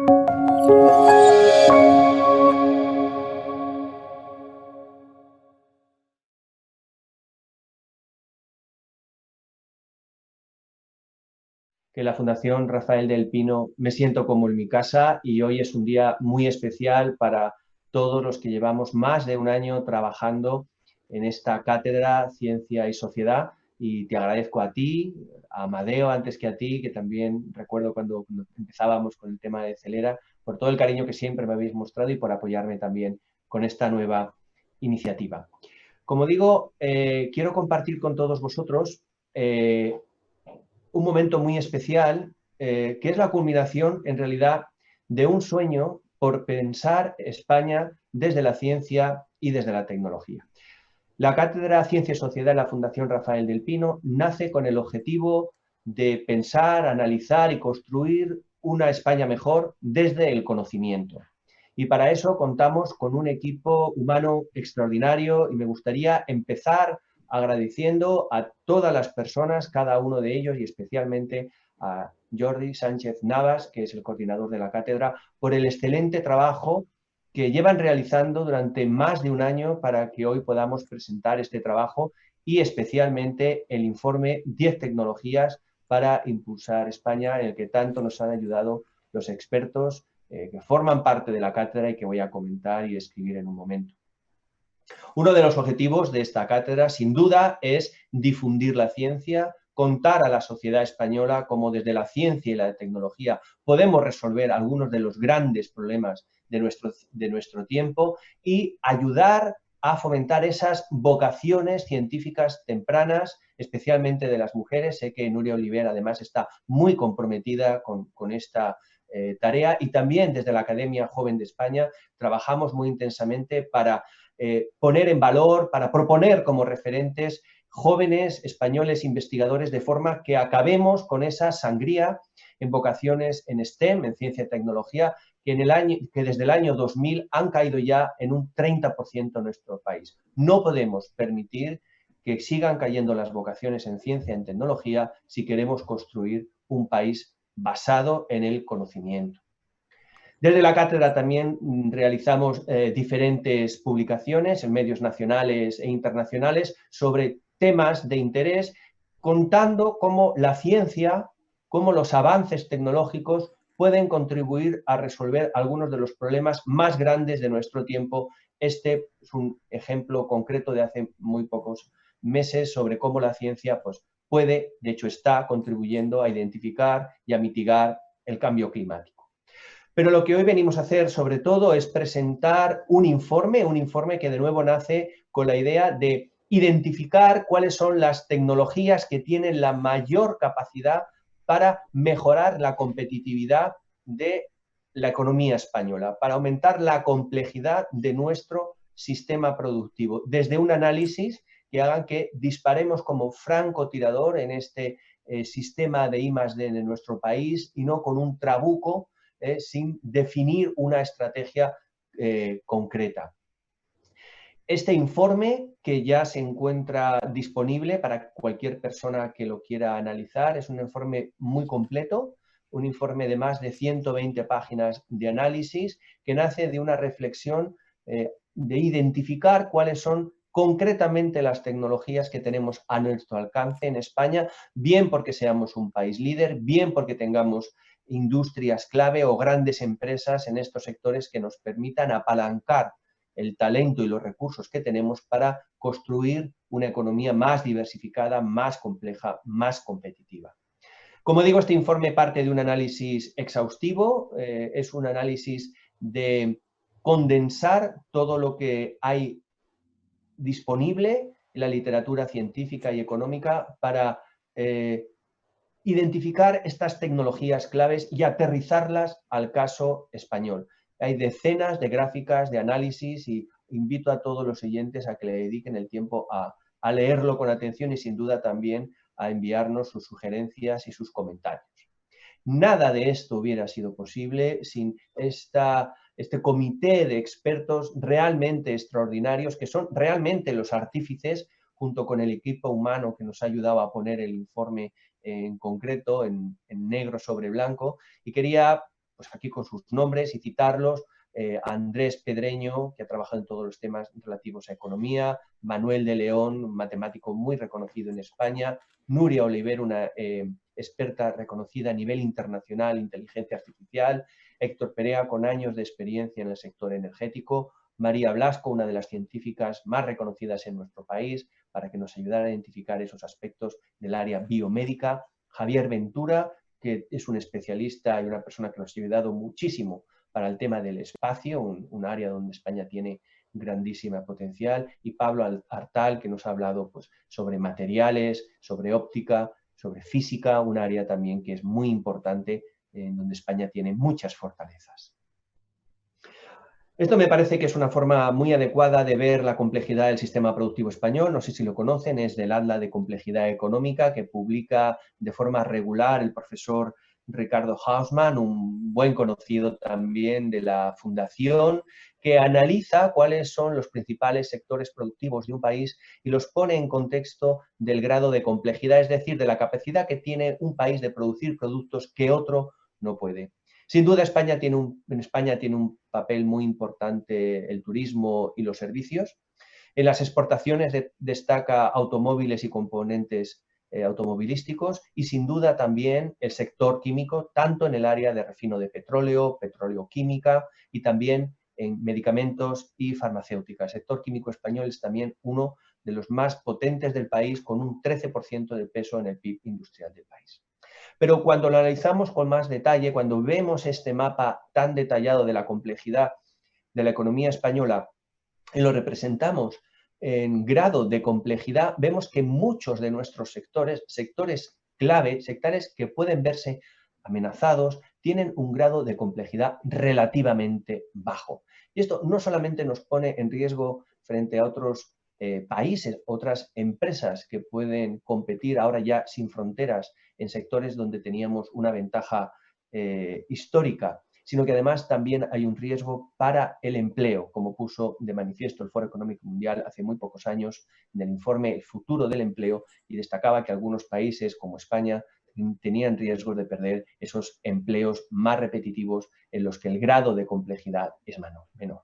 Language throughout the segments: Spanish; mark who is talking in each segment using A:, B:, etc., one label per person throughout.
A: Que la Fundación Rafael del Pino me siento como en mi casa y hoy es un día muy especial para todos los que llevamos más de un año trabajando en esta cátedra Ciencia y Sociedad, y te agradezco a ti, a Amadeo antes que a ti, que también recuerdo cuando empezábamos con el tema de Celera, por todo el cariño que siempre me habéis mostrado y por apoyarme también con esta nueva iniciativa. Como digo, quiero compartir con todos vosotros un momento muy especial, que es la culminación, en realidad, de un sueño por pensar España desde la ciencia y desde la tecnología. La Cátedra Ciencia y Sociedad en la Fundación Rafael del Pino nace con el objetivo de pensar, analizar y construir una España mejor desde el conocimiento. Y para eso contamos con un equipo humano extraordinario, y me gustaría empezar agradeciendo a todas las personas, cada uno de ellos, y especialmente a Jordi Sánchez Navas, que es el coordinador de la cátedra, por el excelente trabajo que llevan realizando durante más de un año para que hoy podamos presentar este trabajo, y especialmente el informe 10 tecnologías para impulsar España, en el que tanto nos han ayudado los expertos que forman parte de la cátedra y que voy a comentar y escribir en un momento. Uno de los objetivos de esta cátedra, sin duda, es difundir la ciencia, contar a la sociedad española cómo desde la ciencia y la tecnología podemos resolver algunos de los grandes problemas de nuestro tiempo y ayudar a fomentar esas vocaciones científicas tempranas, especialmente de las mujeres. Sé que Nuria Oliver además está muy comprometida con esta tarea, y también desde la Academia Joven de España trabajamos muy intensamente para poner en valor, para proponer como referentes jóvenes españoles investigadores, de forma que acabemos con esa sangría en vocaciones en STEM, en ciencia y tecnología, que desde el año 2000 han caído ya en un 30% en nuestro país. No podemos permitir que sigan cayendo las vocaciones en ciencia y en tecnología si queremos construir un país basado en el conocimiento. Desde la cátedra también realizamos diferentes publicaciones en medios nacionales e internacionales sobre temas de interés, contando cómo la ciencia, cómo los avances tecnológicos pueden contribuir a resolver algunos de los problemas más grandes de nuestro tiempo. Este es un ejemplo concreto de hace muy pocos meses sobre cómo la ciencia puede, de hecho está contribuyendo a identificar y a mitigar el cambio climático. Pero lo que hoy venimos a hacer sobre todo es presentar un informe que de nuevo nace con la idea de identificar cuáles son las tecnologías que tienen la mayor capacidad para mejorar la competitividad de la economía española, para aumentar la complejidad de nuestro sistema productivo, desde un análisis que hagan que disparemos como francotirador en este sistema de I+D de nuestro país, y no con un trabuco sin definir una estrategia concreta. Este informe, que ya se encuentra disponible para cualquier persona que lo quiera analizar, es un informe muy completo, un informe de más de 120 páginas de análisis, que nace de una reflexión de identificar cuáles son concretamente las tecnologías que tenemos a nuestro alcance en España, bien porque seamos un país líder, bien porque tengamos industrias clave o grandes empresas en estos sectores que nos permitan apalancar el talento y los recursos que tenemos para construir una economía más diversificada, más compleja, más competitiva. Como digo, este informe parte de un análisis exhaustivo, es un análisis de condensar todo lo que hay disponible en la literatura científica y económica para identificar estas tecnologías claves y aterrizarlas al caso español. Hay decenas de gráficas, de análisis, y invito a todos los oyentes a que le dediquen el tiempo a leerlo con atención y sin duda también a enviarnos sus sugerencias y sus comentarios. Nada de esto hubiera sido posible sin este comité de expertos realmente extraordinarios, que son realmente los artífices, junto con el equipo humano que nos ha ayudado a poner el informe en concreto en negro sobre blanco. Y quería pues aquí con sus nombres y citarlos, Andrés Pedreño, que ha trabajado en todos los temas relativos a economía, Manuel de León, un matemático muy reconocido en España, Nuria Oliver, una experta reconocida a nivel internacional en inteligencia artificial, Héctor Perea, con años de experiencia en el sector energético, María Blasco, una de las científicas más reconocidas en nuestro país, para que nos ayudara a identificar esos aspectos del área biomédica, Javier Ventura, que es un especialista y una persona que nos ha ayudado muchísimo para el tema del espacio, un área donde España tiene grandísima potencial, y Pablo Artal, que nos ha hablado pues, sobre materiales, sobre óptica, sobre física, un área también que es muy importante, en donde España tiene muchas fortalezas. Esto me parece que es una forma muy adecuada de ver la complejidad del sistema productivo español. No sé si lo conocen, es del Atlas de Complejidad Económica que publica de forma regular el profesor Ricardo Hausmann, un buen conocido también de la Fundación, que analiza cuáles son los principales sectores productivos de un país y los pone en contexto del grado de complejidad, es decir, de la capacidad que tiene un país de producir productos que otro no puede. Sin duda, en España tiene un papel muy importante el turismo y los servicios. En las exportaciones destaca automóviles y componentes automovilísticos y sin duda también el sector químico, tanto en el área de refino de petróleo, petroleoquímica y también en medicamentos y farmacéutica. El sector químico español es también uno de los más potentes del país, con un 13% de peso en el PIB industrial del país. Pero cuando lo analizamos con más detalle, cuando vemos este mapa tan detallado de la complejidad de la economía española y lo representamos en grado de complejidad, vemos que muchos de nuestros sectores clave, sectores que pueden verse amenazados, tienen un grado de complejidad relativamente bajo. Y esto no solamente nos pone en riesgo frente a otros países, otras empresas que pueden competir ahora ya sin fronteras en sectores donde teníamos una ventaja histórica, sino que además también hay un riesgo para el empleo, como puso de manifiesto el Foro Económico Mundial hace muy pocos años en el informe El futuro del empleo, y destacaba que algunos países como España tenían riesgos de perder esos empleos más repetitivos en los que el grado de complejidad es menor.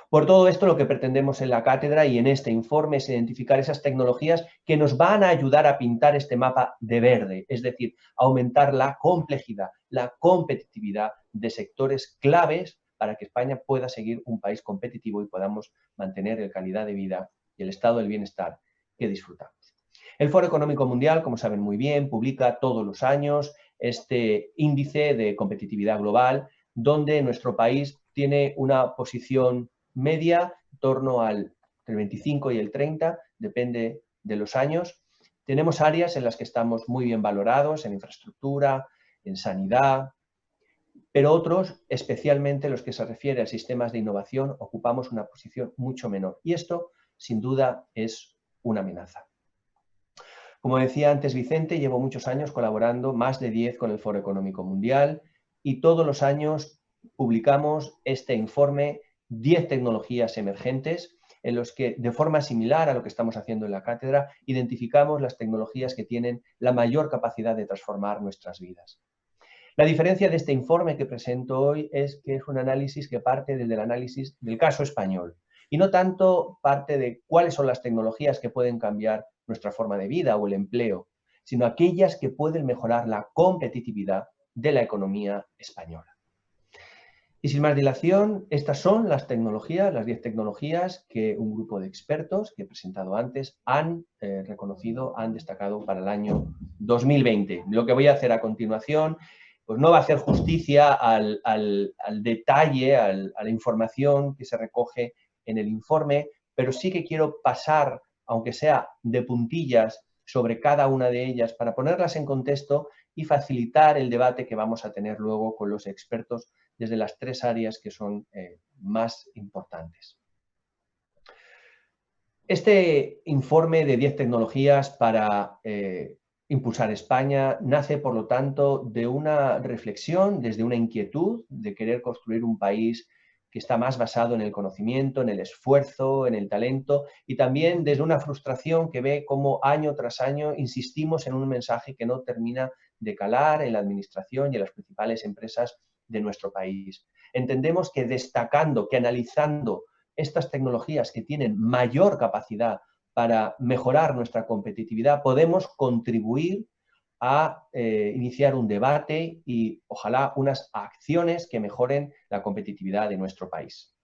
A: Por todo esto, lo que pretendemos en la cátedra y en este informe es identificar esas tecnologías que nos van a ayudar a pintar este mapa de verde, es decir, aumentar la complejidad, la competitividad de sectores claves para que España pueda seguir un país competitivo y podamos mantener la calidad de vida y el estado del bienestar que disfrutamos. El Foro Económico Mundial, como saben muy bien, publica todos los años este índice de competitividad global, donde nuestro país tiene una posición media en torno al 25 y el 30, depende de los años. Tenemos áreas en las que estamos muy bien valorados, en infraestructura, en sanidad, pero otros, especialmente los que se refieren a sistemas de innovación, ocupamos una posición mucho menor. Y esto, sin duda, es una amenaza. Como decía antes Vicente, llevo muchos años colaborando, más de 10 con el Foro Económico Mundial, y todos los años publicamos este informe 10 tecnologías emergentes en los que, de forma similar a lo que estamos haciendo en la cátedra, identificamos las tecnologías que tienen la mayor capacidad de transformar nuestras vidas. La diferencia de este informe que presento hoy es que es un análisis que parte desde el análisis del caso español y no tanto parte de cuáles son las tecnologías que pueden cambiar nuestra forma de vida o el empleo, sino aquellas que pueden mejorar la competitividad de la economía española. Y sin más dilación, estas son las tecnologías, las 10 tecnologías que un grupo de expertos que he presentado antes han reconocido, han destacado para el año 2020. Lo que voy a hacer a continuación pues no va a hacer justicia al detalle, a la información que se recoge en el informe, pero sí que quiero pasar, aunque sea de puntillas, sobre cada una de ellas para ponerlas en contexto y facilitar el debate que vamos a tener luego con los expertos desde las 3 áreas que son más importantes. Este informe de 10 tecnologías para impulsar España nace, por lo tanto, de una reflexión, desde una inquietud de querer construir un país que está más basado en el conocimiento, en el esfuerzo, en el talento, y también desde una frustración que ve cómo año tras año insistimos en un mensaje que no termina de calar en la administración y en las principales empresas de nuestro país. Entendemos que destacando, que analizando estas tecnologías que tienen mayor capacidad para mejorar nuestra competitividad, podemos contribuir a iniciar un debate y ojalá unas acciones que mejoren la competitividad de nuestro país.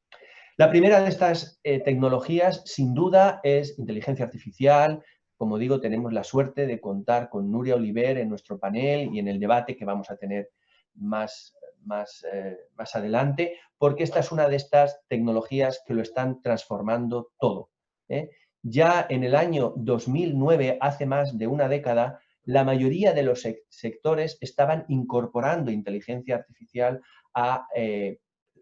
A: La primera de estas tecnologías, sin duda, es inteligencia artificial. Como digo, tenemos la suerte de contar con Núria Oliver en nuestro panel y en el debate que vamos a tener más adelante, porque esta es una de estas tecnologías que lo están transformando todo. Ya en el año 2009, hace más de una década, la mayoría de los sectores estaban incorporando inteligencia artificial a el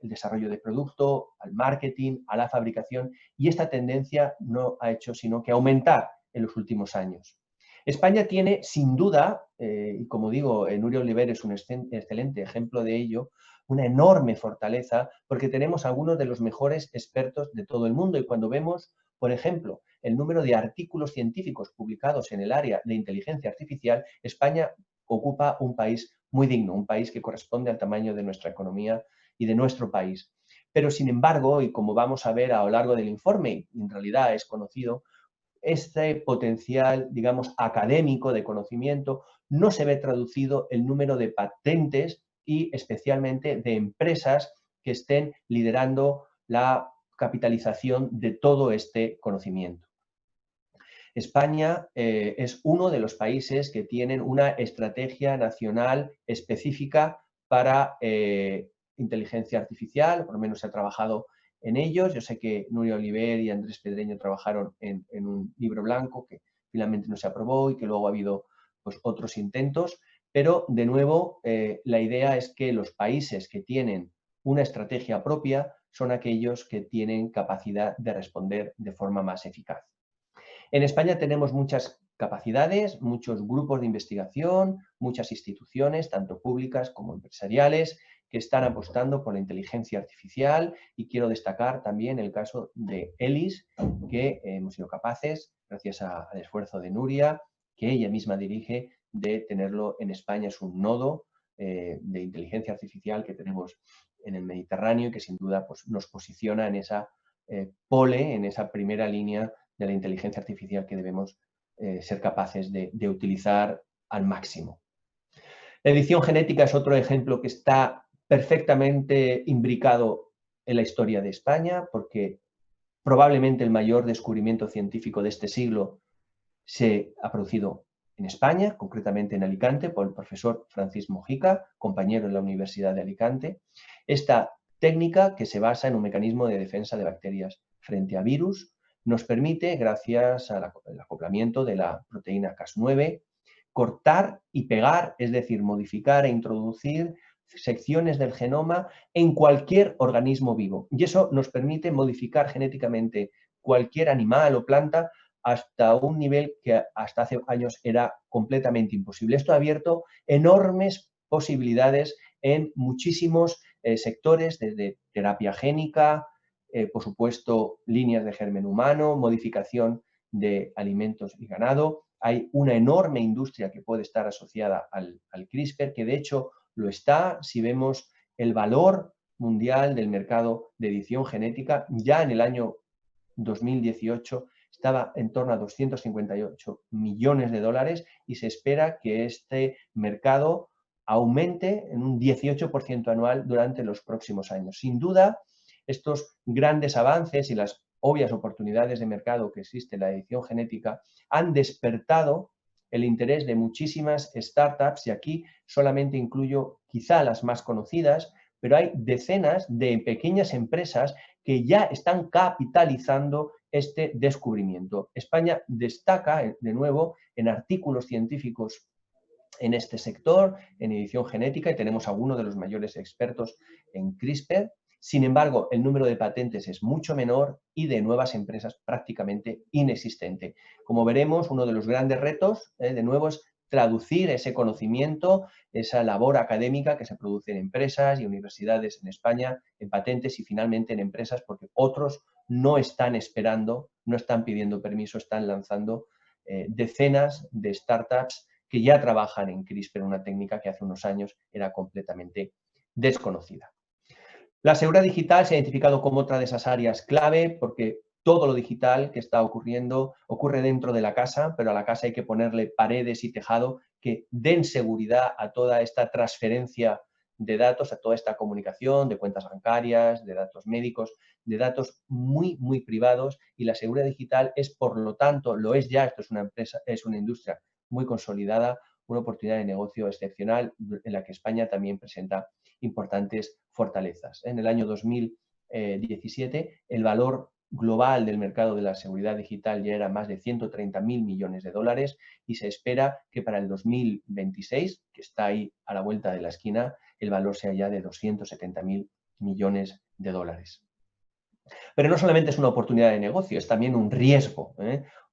A: desarrollo de producto, al marketing, a la fabricación, y esta tendencia no ha hecho sino que aumentar en los últimos años. España tiene, sin duda, y como digo, Núria Oliver es un excelente ejemplo de ello, una enorme fortaleza porque tenemos algunos de los mejores expertos de todo el mundo y cuando vemos, por ejemplo, el número de artículos científicos publicados en el área de inteligencia artificial, España ocupa un país muy digno, un país que corresponde al tamaño de nuestra economía y de nuestro país. Pero, sin embargo, y como vamos a ver a lo largo del informe, en realidad es conocido, este potencial, digamos, académico de conocimiento no se ve traducido el número de patentes y especialmente de empresas que estén liderando la capitalización de todo este conocimiento. España es uno de los países que tienen una estrategia nacional específica para inteligencia artificial, por lo menos se ha trabajado en ellos. Yo sé que Núria Oliver y Andrés Pedreño trabajaron en un libro blanco que finalmente no se aprobó y que luego ha habido pues, otros intentos, pero de nuevo la idea es que los países que tienen una estrategia propia son aquellos que tienen capacidad de responder de forma más eficaz. En España tenemos muchas capacidades, muchos grupos de investigación, muchas instituciones, tanto públicas como empresariales, que están apostando por la inteligencia artificial y quiero destacar también el caso de ELIS, que hemos sido capaces, gracias al esfuerzo de Núria, que ella misma dirige, de tenerlo en España. Es un nodo de inteligencia artificial que tenemos en el Mediterráneo y que sin duda pues, nos posiciona en esa pole, en esa primera línea de la inteligencia artificial que debemos ser capaces de utilizar al máximo. La edición genética es otro ejemplo que está perfectamente imbricado en la historia de España, porque probablemente el mayor descubrimiento científico de este siglo se ha producido en España, concretamente en Alicante, por el profesor Francis Mojica, compañero en la Universidad de Alicante. Esta técnica, que se basa en un mecanismo de defensa de bacterias frente a virus, nos permite, gracias al acoplamiento de la proteína Cas9, cortar y pegar, es decir, modificar e introducir secciones del genoma en cualquier organismo vivo. Y eso nos permite modificar genéticamente cualquier animal o planta hasta un nivel que hasta hace años era completamente imposible. Esto ha abierto enormes posibilidades en muchísimos sectores, desde terapia génica, por supuesto, líneas de germen humano, modificación de alimentos y ganado. Hay una enorme industria que puede estar asociada al CRISPR, que de hecho lo está si vemos el valor mundial del mercado de edición genética. Ya en el año 2018 estaba en torno a 258 millones de dólares y se espera que este mercado aumente en un 18% anual durante los próximos años. Sin duda, estos grandes avances y las obvias oportunidades de mercado que existe en la edición genética han despertado el interés de muchísimas startups y aquí solamente incluyo quizá las más conocidas, pero hay decenas de pequeñas empresas que ya están capitalizando este descubrimiento. España destaca, de nuevo, en artículos científicos en este sector, en edición genética, y tenemos a uno de los mayores expertos en CRISPR. Sin embargo, el número de patentes es mucho menor y de nuevas empresas prácticamente inexistente. Como veremos, uno de los grandes retos, de nuevo, es traducir ese conocimiento, esa labor académica que se produce en empresas y universidades en España, en patentes y finalmente en empresas, porque otros no están esperando, no están pidiendo permiso, están lanzando decenas de startups que ya trabajan en CRISPR, una técnica que hace unos años era completamente desconocida. La seguridad digital se ha identificado como otra de esas áreas clave porque todo lo digital que está ocurriendo ocurre dentro de la casa, pero a la casa hay que ponerle paredes y tejado que den seguridad a toda esta transferencia de datos, a toda esta comunicación de cuentas bancarias, de datos médicos, de datos muy, muy privados, y la seguridad digital es, por lo tanto, lo es ya, esto es una empresa, es una industria muy consolidada, una oportunidad de negocio excepcional en la que España también presenta importantes fortalezas. En el año 2017, el valor global del mercado de la seguridad digital ya era más de 130.000 millones de dólares y se espera que para el 2026, que está ahí a la vuelta de la esquina, el valor sea ya de 270.000 millones de dólares. Pero no solamente es una oportunidad de negocio, es también un riesgo.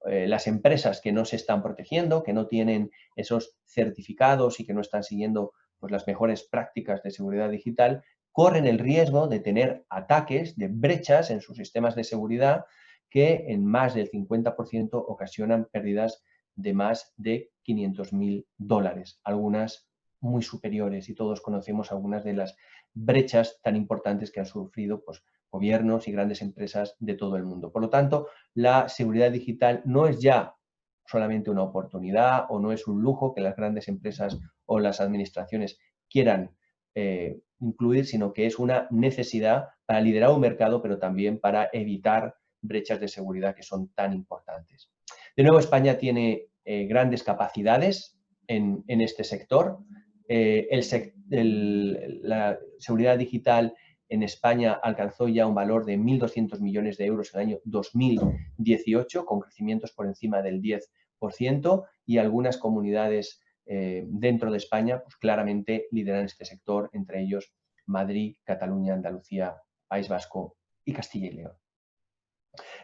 A: Las empresas que no se están protegiendo, que no tienen esos certificados y que no están siguiendo pues, las mejores prácticas de seguridad digital, corren el riesgo de tener ataques, de brechas en sus sistemas de seguridad que en más del 50% ocasionan pérdidas de más de 500.000 dólares, algunas muy superiores, y todos conocemos algunas de las brechas tan importantes que han sufrido pues, gobiernos y grandes empresas de todo el mundo. Por lo tanto, la seguridad digital no es ya solamente una oportunidad o no es un lujo que las grandes empresas o las administraciones quieran incluir, sino que es una necesidad para liderar un mercado, pero también para evitar brechas de seguridad que son tan importantes. De nuevo, España tiene grandes capacidades en este sector. La seguridad digital en España alcanzó ya un valor de 1.200 millones de euros en el año 2018, con crecimientos por encima del 10%, y algunas comunidades dentro de España pues claramente lideran este sector, entre ellos Madrid, Cataluña, Andalucía, País Vasco y Castilla y León.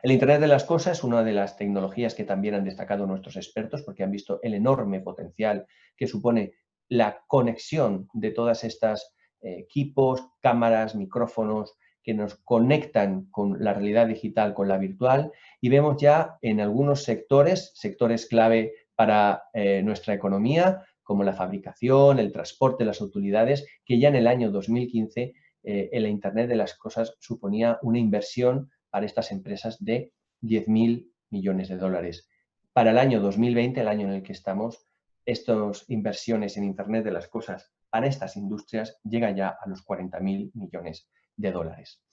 A: El Internet de las Cosas es una de las tecnologías que también han destacado nuestros expertos porque han visto el enorme potencial que supone la conexión de todas estas equipos, cámaras, micrófonos que nos conectan con la realidad digital, con la virtual, y vemos ya en algunos sectores clave para nuestra economía, como la fabricación, el transporte, las utilidades, que ya en el año 2015 el Internet de las Cosas suponía una inversión para estas empresas de 10.000 millones de dólares. Para el año 2020, el año en el que estamos, estas inversiones en Internet de las Cosas para estas industrias llegan ya a los 40.000 millones de dólares.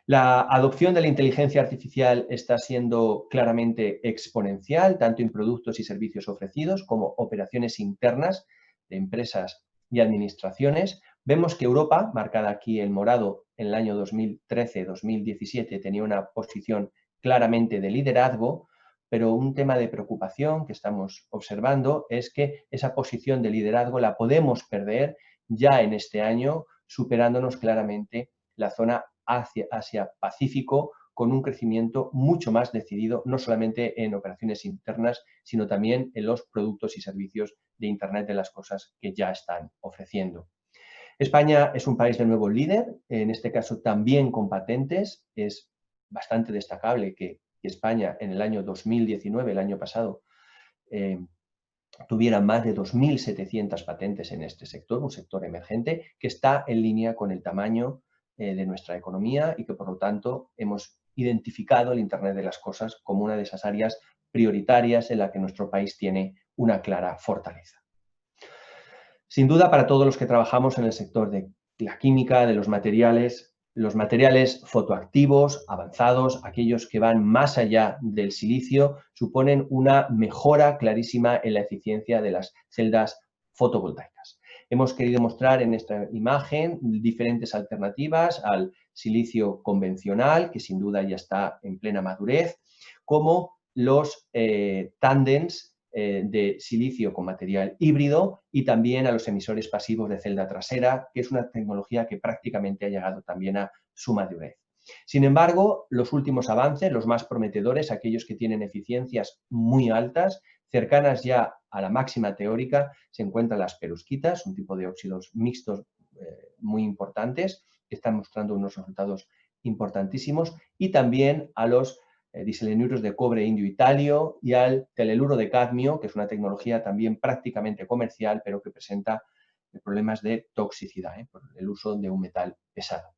A: La adopción de la inteligencia artificial está siendo claramente exponencial, tanto en productos y servicios ofrecidos como operaciones internas de empresas y administraciones. Vemos que Europa, marcada aquí en morado en el año 2013-2017, tenía una posición claramente de liderazgo, pero un tema de preocupación que estamos observando es que esa posición de liderazgo la podemos perder ya en este año, superándonos claramente la zona Asia-Pacífico, con un crecimiento mucho más decidido, no solamente en operaciones internas, sino también en los productos y servicios de Internet de las Cosas que ya están ofreciendo. España es un país de nuevo líder, en este caso también con patentes. Es bastante destacable que España en el año 2019, el año pasado, tuviera más de 2.700 patentes en este sector, un sector emergente que está en línea con el tamaño de nuestra economía y que, por lo tanto, hemos identificado el Internet de las Cosas como una de esas áreas prioritarias en la que nuestro país tiene una clara fortaleza. Sin duda, para todos los que trabajamos en el sector de la química, de los materiales fotoactivos avanzados, aquellos que van más allá del silicio, suponen una mejora clarísima en la eficiencia de las celdas fotovoltaicas. Hemos querido mostrar en esta imagen diferentes alternativas al silicio convencional, que sin duda ya está en plena madurez, como los tándems de silicio con material híbrido y también a los emisores pasivos de celda trasera, que es una tecnología que prácticamente ha llegado también a su madurez. Sin embargo, los últimos avances, los más prometedores, aquellos que tienen eficiencias muy altas, cercanas ya a la máxima teórica, se encuentran las perovskitas, un tipo de óxidos mixtos muy importantes, que están mostrando unos resultados importantísimos, y también a los diselenuros de cobre indio y talio y al teleluro de cadmio, que es una tecnología también prácticamente comercial, pero que presenta problemas de toxicidad, por el uso de un metal pesado.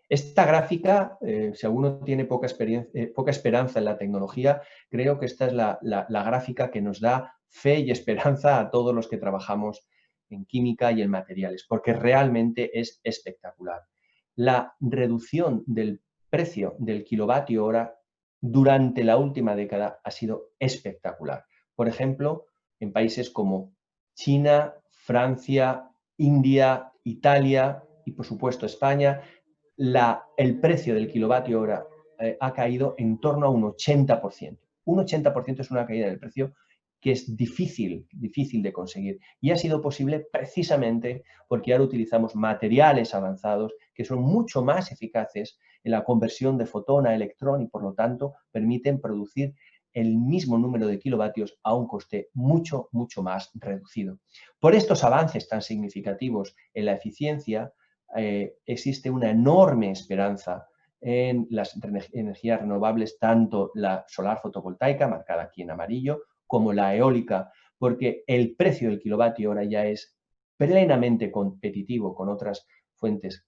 A: Esta gráfica, si alguno tiene poca esperanza en la tecnología, creo que esta es la gráfica que nos da fe y esperanza a todos los que trabajamos en química y en materiales, porque realmente es espectacular. La reducción del precio del kilovatio hora durante la última década ha sido espectacular. Por ejemplo, en países como China, Francia, India, Italia y, por supuesto, España, el precio del kilovatio hora ha caído en torno a un 80%. Un 80% es una caída del precio que es difícil de conseguir. Y ha sido posible precisamente porque ahora utilizamos materiales avanzados que son mucho más eficaces en la conversión de fotón a electrón y, por lo tanto, permiten producir el mismo número de kilovatios a un coste mucho más reducido. Por estos avances tan significativos en la eficiencia, existe una enorme esperanza en las energías renovables, tanto la solar fotovoltaica, marcada aquí en amarillo, como la eólica, porque el precio del kilovatio hora ya es plenamente competitivo con otras fuentes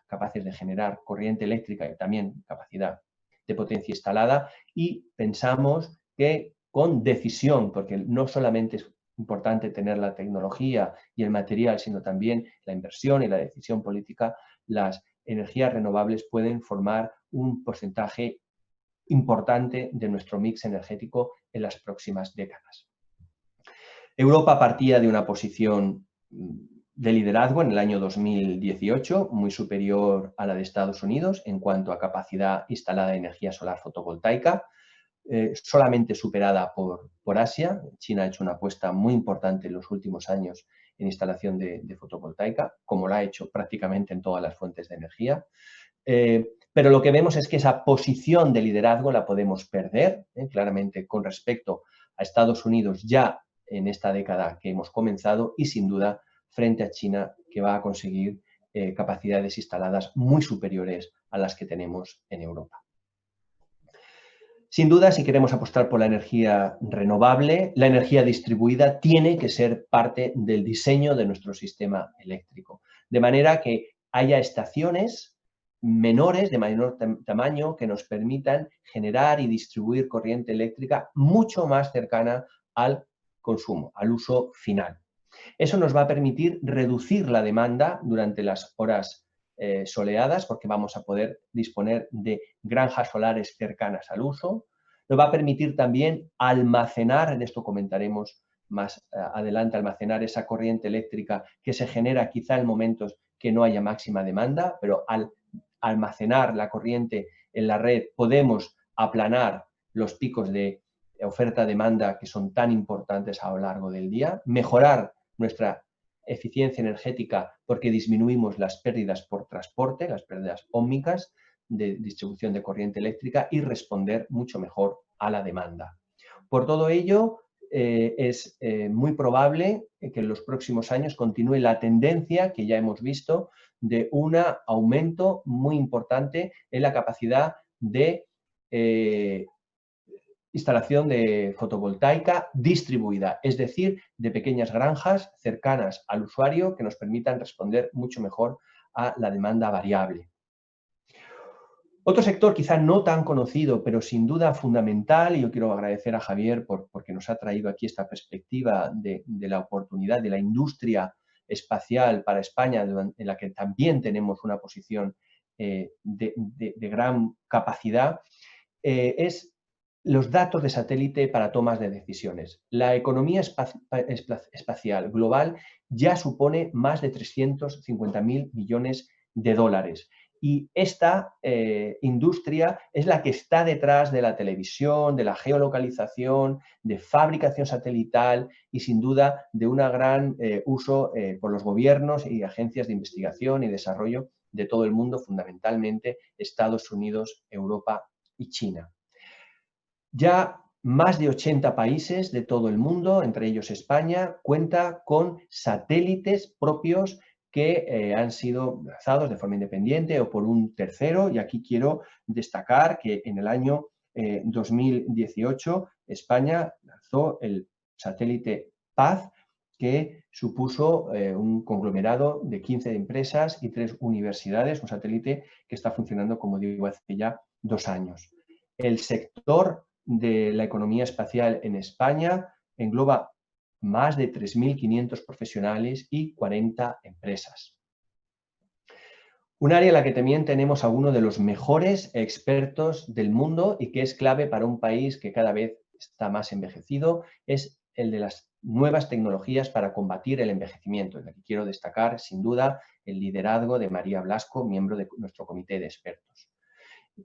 A: capaces de generar corriente eléctrica y también capacidad de potencia instalada, y pensamos que con decisión, porque no solamente es importante tener la tecnología y el material, sino también la inversión y la decisión política, las energías renovables pueden formar un porcentaje importante de nuestro mix energético en las próximas décadas. Europa partía de una posición de liderazgo en el año 2018, muy superior a la de Estados Unidos en cuanto a capacidad instalada de energía solar fotovoltaica, solamente superada por Asia. China ha hecho una apuesta muy importante en los últimos años en instalación de fotovoltaica, como la ha hecho prácticamente en todas las fuentes de energía. Pero lo que vemos es que esa posición de liderazgo la podemos perder, claramente con respecto a Estados Unidos ya en esta década que hemos comenzado y sin duda frente a China, que va a conseguir capacidades instaladas muy superiores a las que tenemos en Europa. Sin duda, si queremos apostar por la energía renovable, la energía distribuida tiene que ser parte del diseño de nuestro sistema eléctrico, de manera que haya estaciones menores, de menor tamaño, que nos permitan generar y distribuir corriente eléctrica mucho más cercana al consumo, al uso final. Eso nos va a permitir reducir la demanda durante las horas soleadas, porque vamos a poder disponer de granjas solares cercanas al uso. Nos va a permitir también almacenar, en esto comentaremos más adelante, almacenar esa corriente eléctrica que se genera quizá en momentos que no haya máxima demanda, pero al almacenar la corriente en la red podemos aplanar los picos de oferta-demanda que son tan importantes a lo largo del día, mejorar nuestra eficiencia energética porque disminuimos las pérdidas por transporte, las pérdidas óhmicas de distribución de corriente eléctrica y responder mucho mejor a la demanda. Por todo ello, es muy probable que en los próximos años continúe la tendencia que ya hemos visto de un aumento muy importante en la capacidad de instalación de fotovoltaica distribuida, es decir, de pequeñas granjas cercanas al usuario que nos permitan responder mucho mejor a la demanda variable. Otro sector quizá no tan conocido, pero sin duda fundamental, y yo quiero agradecer a Javier porque nos ha traído aquí esta perspectiva de la oportunidad de la industria espacial para España, en la que también tenemos una posición de gran capacidad, es los datos de satélite para tomas de decisiones. La economía espacial global ya supone más de 350.000 millones de dólares. Y esta industria es la que está detrás de la televisión, de la geolocalización, de fabricación satelital y sin duda de un gran uso por los gobiernos y agencias de investigación y desarrollo de todo el mundo, fundamentalmente Estados Unidos, Europa y China. Ya más de 80 países de todo el mundo, entre ellos España, cuenta con satélites propios que han sido lanzados de forma independiente o por un tercero. Y aquí quiero destacar que en el año 2018 España lanzó el satélite Paz que supuso un conglomerado de 15 empresas y 3 universidades, un satélite que está funcionando, como digo, hace ya 2 años. El sector de la economía espacial en España engloba más de 3.500 profesionales y 40 empresas. Un área en la que también tenemos a uno de los mejores expertos del mundo y que es clave para un país que cada vez está más envejecido, es el de las nuevas tecnologías para combatir el envejecimiento. En el que quiero destacar, sin duda, el liderazgo de María Blasco, miembro de nuestro comité de expertos.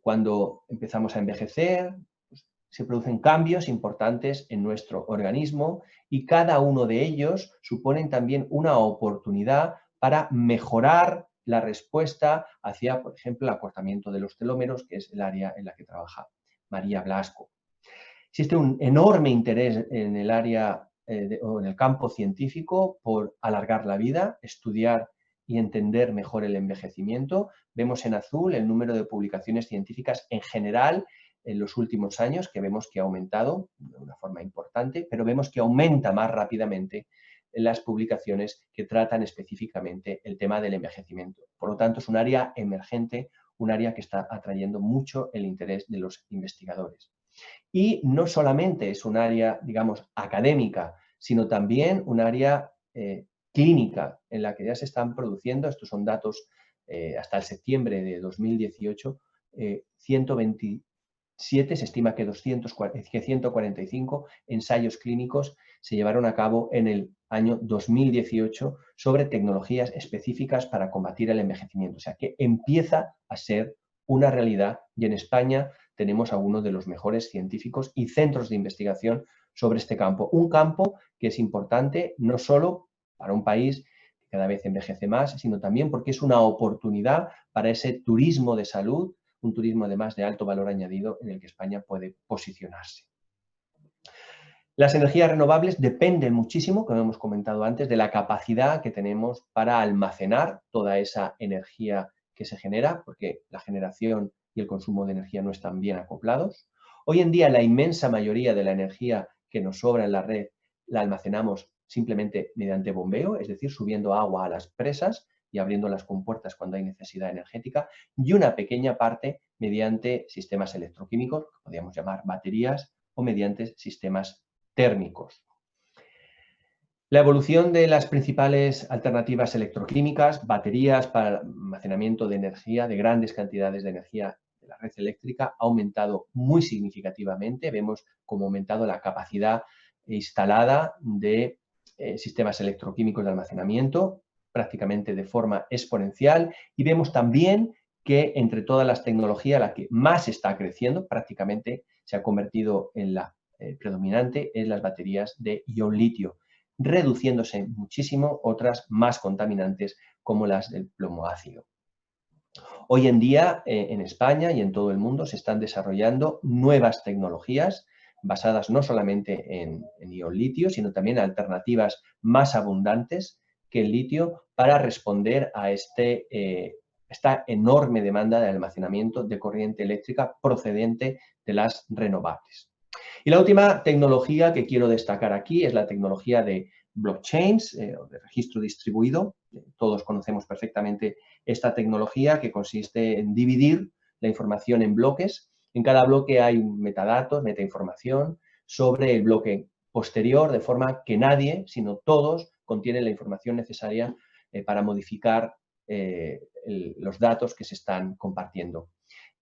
A: Cuando empezamos a envejecer, pues, se producen cambios importantes en nuestro organismo y cada uno de ellos suponen también una oportunidad para mejorar la respuesta hacia, por ejemplo, el acortamiento de los telómeros, que es el área en la que trabaja María Blasco. Existe un enorme interés en el área o en el campo científico por alargar la vida, estudiar y entender mejor el envejecimiento. Vemos en azul el número de publicaciones científicas en general en los últimos años, que vemos que ha aumentado de una forma importante, pero vemos que aumenta más rápidamente en las publicaciones que tratan específicamente el tema del envejecimiento. Por lo tanto, es un área emergente, un área que está atrayendo mucho el interés de los investigadores. Y no solamente es un área, digamos, académica, sino también un área clínica en la que ya se están produciendo, estos son datos hasta el septiembre de 2018, 127, se estima que 145 ensayos clínicos se llevaron a cabo en el año 2018 sobre tecnologías específicas para combatir el envejecimiento. O sea, que empieza a ser una realidad y en España tenemos a uno de los mejores científicos y centros de investigación sobre este campo. Un campo que es importante no solo para un país que cada vez envejece más, sino también porque es una oportunidad para ese turismo de salud, un turismo además de alto valor añadido en el que España puede posicionarse. Las energías renovables dependen muchísimo, como hemos comentado antes, de la capacidad que tenemos para almacenar toda esa energía que se genera, porque la generación y el consumo de energía no están bien acoplados. Hoy en día la inmensa mayoría de la energía que nos sobra en la red la almacenamos simplemente mediante bombeo, es decir, subiendo agua a las presas y abriendo las compuertas cuando hay necesidad energética, y una pequeña parte mediante sistemas electroquímicos, que podríamos llamar baterías, o mediante sistemas térmicos. La evolución de las principales alternativas electroquímicas, baterías para el almacenamiento de energía, de grandes cantidades de energía de la red eléctrica, ha aumentado muy significativamente. Vemos cómo ha aumentado la capacidad instalada de sistemas electroquímicos de almacenamiento, prácticamente de forma exponencial, y vemos también que entre todas las tecnologías la que más está creciendo, prácticamente se ha convertido en la predominante, es las baterías de ion litio, reduciéndose muchísimo otras más contaminantes como las del plomo ácido. Hoy en día en España y en todo el mundo se están desarrollando nuevas tecnologías basadas no solamente en ion litio, sino también en alternativas más abundantes que el litio para responder a esta enorme demanda de almacenamiento de corriente eléctrica procedente de las renovables. Y la última tecnología que quiero destacar aquí es la tecnología de blockchains, de registro distribuido. Todos conocemos perfectamente esta tecnología que consiste en dividir la información en bloques. En cada bloque hay metadatos, metainformación sobre el bloque posterior, de forma que nadie, sino todos, contienen la información necesaria para modificar los datos que se están compartiendo.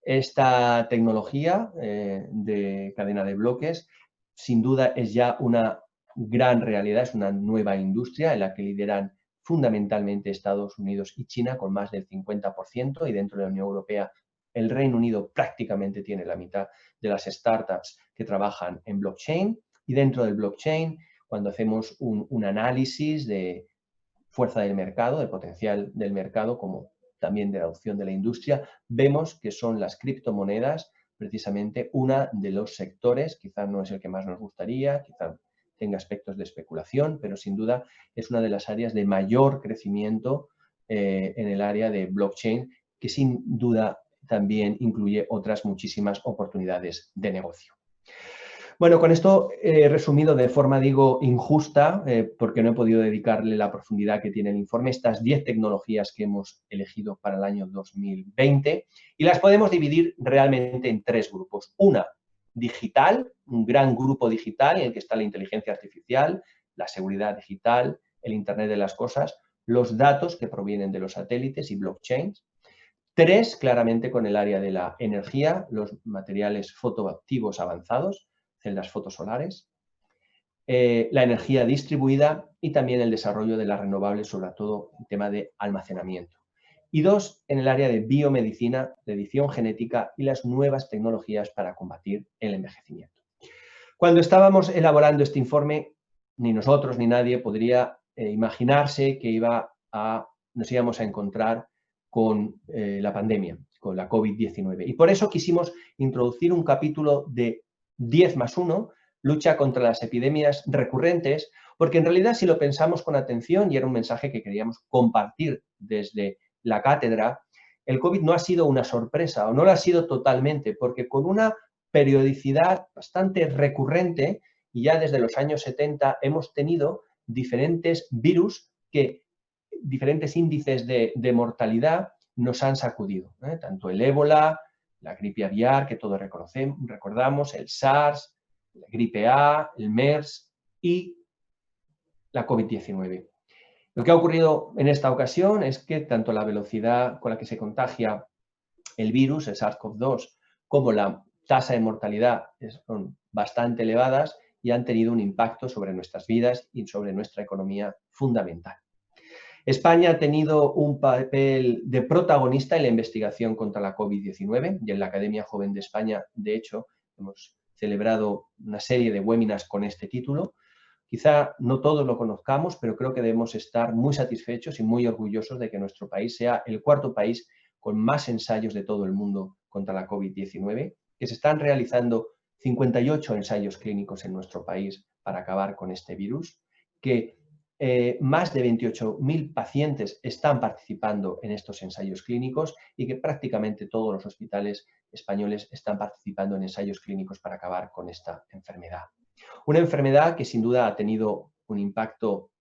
A: Esta tecnología de cadena de bloques, sin duda, es ya una gran realidad, es una nueva industria en la que lideran fundamentalmente Estados Unidos y China con más del 50% y dentro de la Unión Europea el Reino Unido prácticamente tiene la mitad de las startups que trabajan en blockchain y dentro del blockchain, cuando hacemos un análisis de fuerza del mercado, del potencial del mercado, como también de la opción de la industria, vemos que son las criptomonedas precisamente uno de los sectores, quizás no es el que más nos gustaría, quizás tenga aspectos de especulación, pero sin duda es una de las áreas de mayor crecimiento en el área de blockchain, que sin duda también incluye otras muchísimas oportunidades de negocio. Bueno, con esto he resumido de forma, digo, injusta, porque no he podido dedicarle la profundidad que tiene el informe, estas 10 tecnologías que hemos elegido para el año 2020, y las podemos dividir realmente en 3 grupos. Una, digital, un gran grupo digital en el que está la inteligencia artificial, la seguridad digital, el Internet de las cosas, los datos que provienen de los satélites y blockchains. 3, claramente con el área de la energía, los materiales fotoactivos avanzados, celdas fotosolares, la energía distribuida y también el desarrollo de las renovables, sobre todo el tema de almacenamiento. Y 2, en el área de biomedicina, de edición genética y las nuevas tecnologías para combatir el envejecimiento. Cuando estábamos elaborando este informe, ni nosotros ni nadie podría imaginarse que nos íbamos a encontrar con la pandemia, con la COVID-19. Y por eso quisimos introducir un capítulo de 10+1, lucha contra las epidemias recurrentes, porque en realidad si lo pensamos con atención, y era un mensaje que queríamos compartir desde la cátedra, el COVID no ha sido una sorpresa, o no lo ha sido totalmente, porque con una periodicidad bastante recurrente, y ya desde los años 70 hemos tenido diferentes virus que diferentes índices de mortalidad nos han sacudido, tanto el ébola, la gripe aviar, que todos recordamos, el SARS, la gripe A, el MERS y la COVID-19. Lo que ha ocurrido en esta ocasión es que tanto la velocidad con la que se contagia el virus, el SARS-CoV-2, como la tasa de mortalidad son bastante elevadas y han tenido un impacto sobre nuestras vidas y sobre nuestra economía fundamental. España ha tenido un papel de protagonista en la investigación contra la COVID-19 y en la Academia Joven de España, de hecho, hemos celebrado una serie de webinars con este título. Quizá no todos lo conozcamos, pero creo que debemos estar muy satisfechos y muy orgullosos de que nuestro país sea el 4.º país con más ensayos de todo el mundo contra la COVID-19, que se están realizando 58 ensayos clínicos en nuestro país para acabar con este virus, que más de 28.000 pacientes están participando en estos ensayos clínicos y que prácticamente todos los hospitales españoles están participando en ensayos clínicos para acabar con esta enfermedad. Una enfermedad que sin duda ha tenido un impacto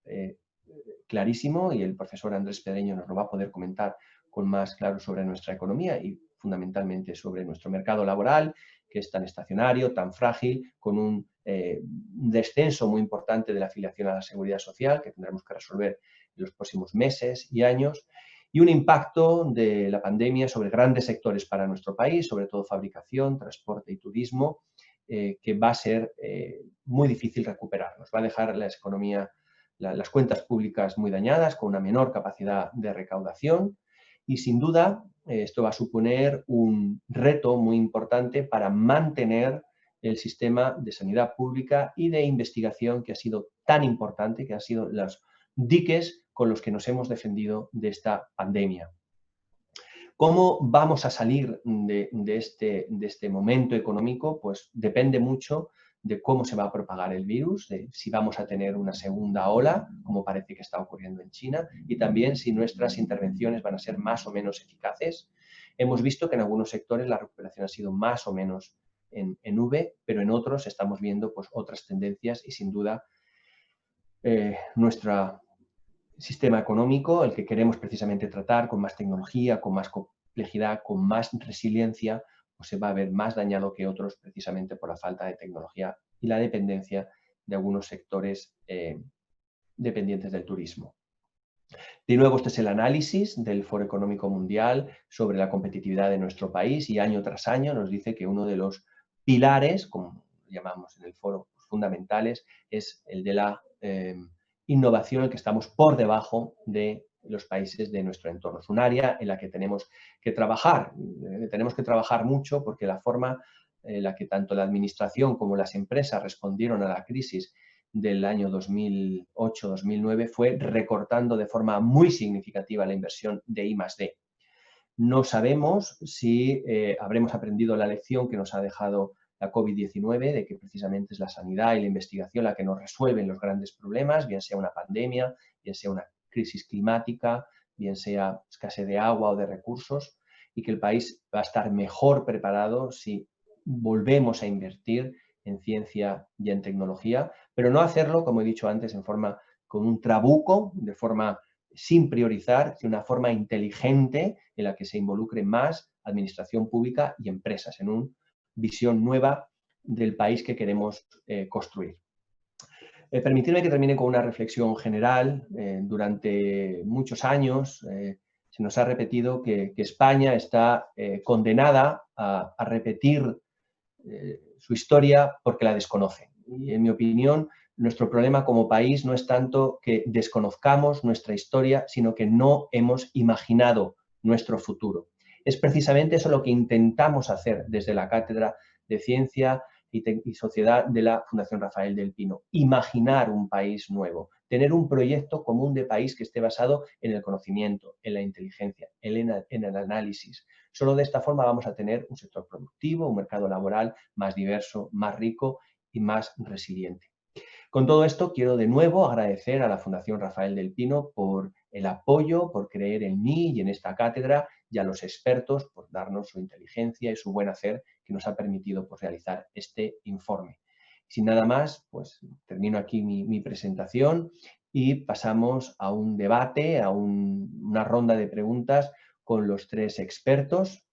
A: clarísimo, y el profesor Andrés Pedreño nos lo va a poder comentar con más claro sobre nuestra economía y fundamentalmente sobre nuestro mercado laboral, que es tan estacionario, tan frágil, con un descenso muy importante de la afiliación a la seguridad social que tendremos que resolver en los próximos meses y años, y un impacto de la pandemia sobre grandes sectores para nuestro país, sobre todo fabricación, transporte y turismo, que va a ser muy difícil recuperar. Nos va a dejar la economía, las cuentas públicas muy dañadas, con una menor capacidad de recaudación, y sin duda esto va a suponer un reto muy importante para mantener el sistema de sanidad pública y de investigación que ha sido tan importante, que han sido los diques con los que nos hemos defendido de esta pandemia. ¿Cómo vamos a salir de este momento económico? Pues depende mucho de cómo se va a propagar el virus, de si vamos a tener una segunda ola, como parece que está ocurriendo en China, y también si nuestras intervenciones van a ser más o menos eficaces. Hemos visto que en algunos sectores la recuperación ha sido más o menos en V, pero en otros estamos viendo pues, otras tendencias y sin duda nuestro sistema económico, el que queremos precisamente tratar con más tecnología, con más complejidad, con más resiliencia, pues se va a ver más dañado que otros precisamente por la falta de tecnología y la dependencia de algunos sectores dependientes del turismo. De nuevo, este es el análisis del Foro Económico Mundial sobre la competitividad de nuestro país, y año tras año nos dice que uno de los pilares, como llamamos en el foro, fundamentales, es el de la innovación, en el que estamos por debajo de los países de nuestro entorno. Es un área en la que tenemos que trabajar mucho, porque la forma en la que tanto la administración como las empresas respondieron a la crisis del año 2008-2009 fue recortando de forma muy significativa la inversión de I+D. No sabemos si habremos aprendido la lección que nos ha dejado la COVID-19, de que precisamente es la sanidad y la investigación la que nos resuelven los grandes problemas, bien sea una pandemia, bien sea una crisis climática, bien sea escasez de agua o de recursos, y que el país va a estar mejor preparado si volvemos a invertir en ciencia y en tecnología, pero no hacerlo, como he dicho antes, en forma con un trabuco, de forma sin priorizar, de una forma inteligente en la que se involucre más administración pública y empresas en una visión nueva del país que queremos construir. Permitidme que termine con una reflexión general. Durante muchos años se nos ha repetido que España está condenada a repetir su historia porque la desconoce. Y en mi opinión, nuestro problema como país no es tanto que desconozcamos nuestra historia, sino que no hemos imaginado nuestro futuro. Es precisamente eso lo que intentamos hacer desde la Cátedra de Ciencia y Sociedad de la Fundación Rafael del Pino. Imaginar un país nuevo, tener un proyecto común de país que esté basado en el conocimiento, en la inteligencia, en el análisis. Solo de esta forma vamos a tener un sector productivo, un mercado laboral más diverso, más rico y más resiliente. Con todo esto, quiero de nuevo agradecer a la Fundación Rafael del Pino por el apoyo, por creer en mí y en esta cátedra, y a los expertos por darnos su inteligencia y su buen hacer que nos ha permitido realizar este informe. Sin nada más, pues termino aquí mi presentación y pasamos a un debate, a una ronda de preguntas con los tres expertos.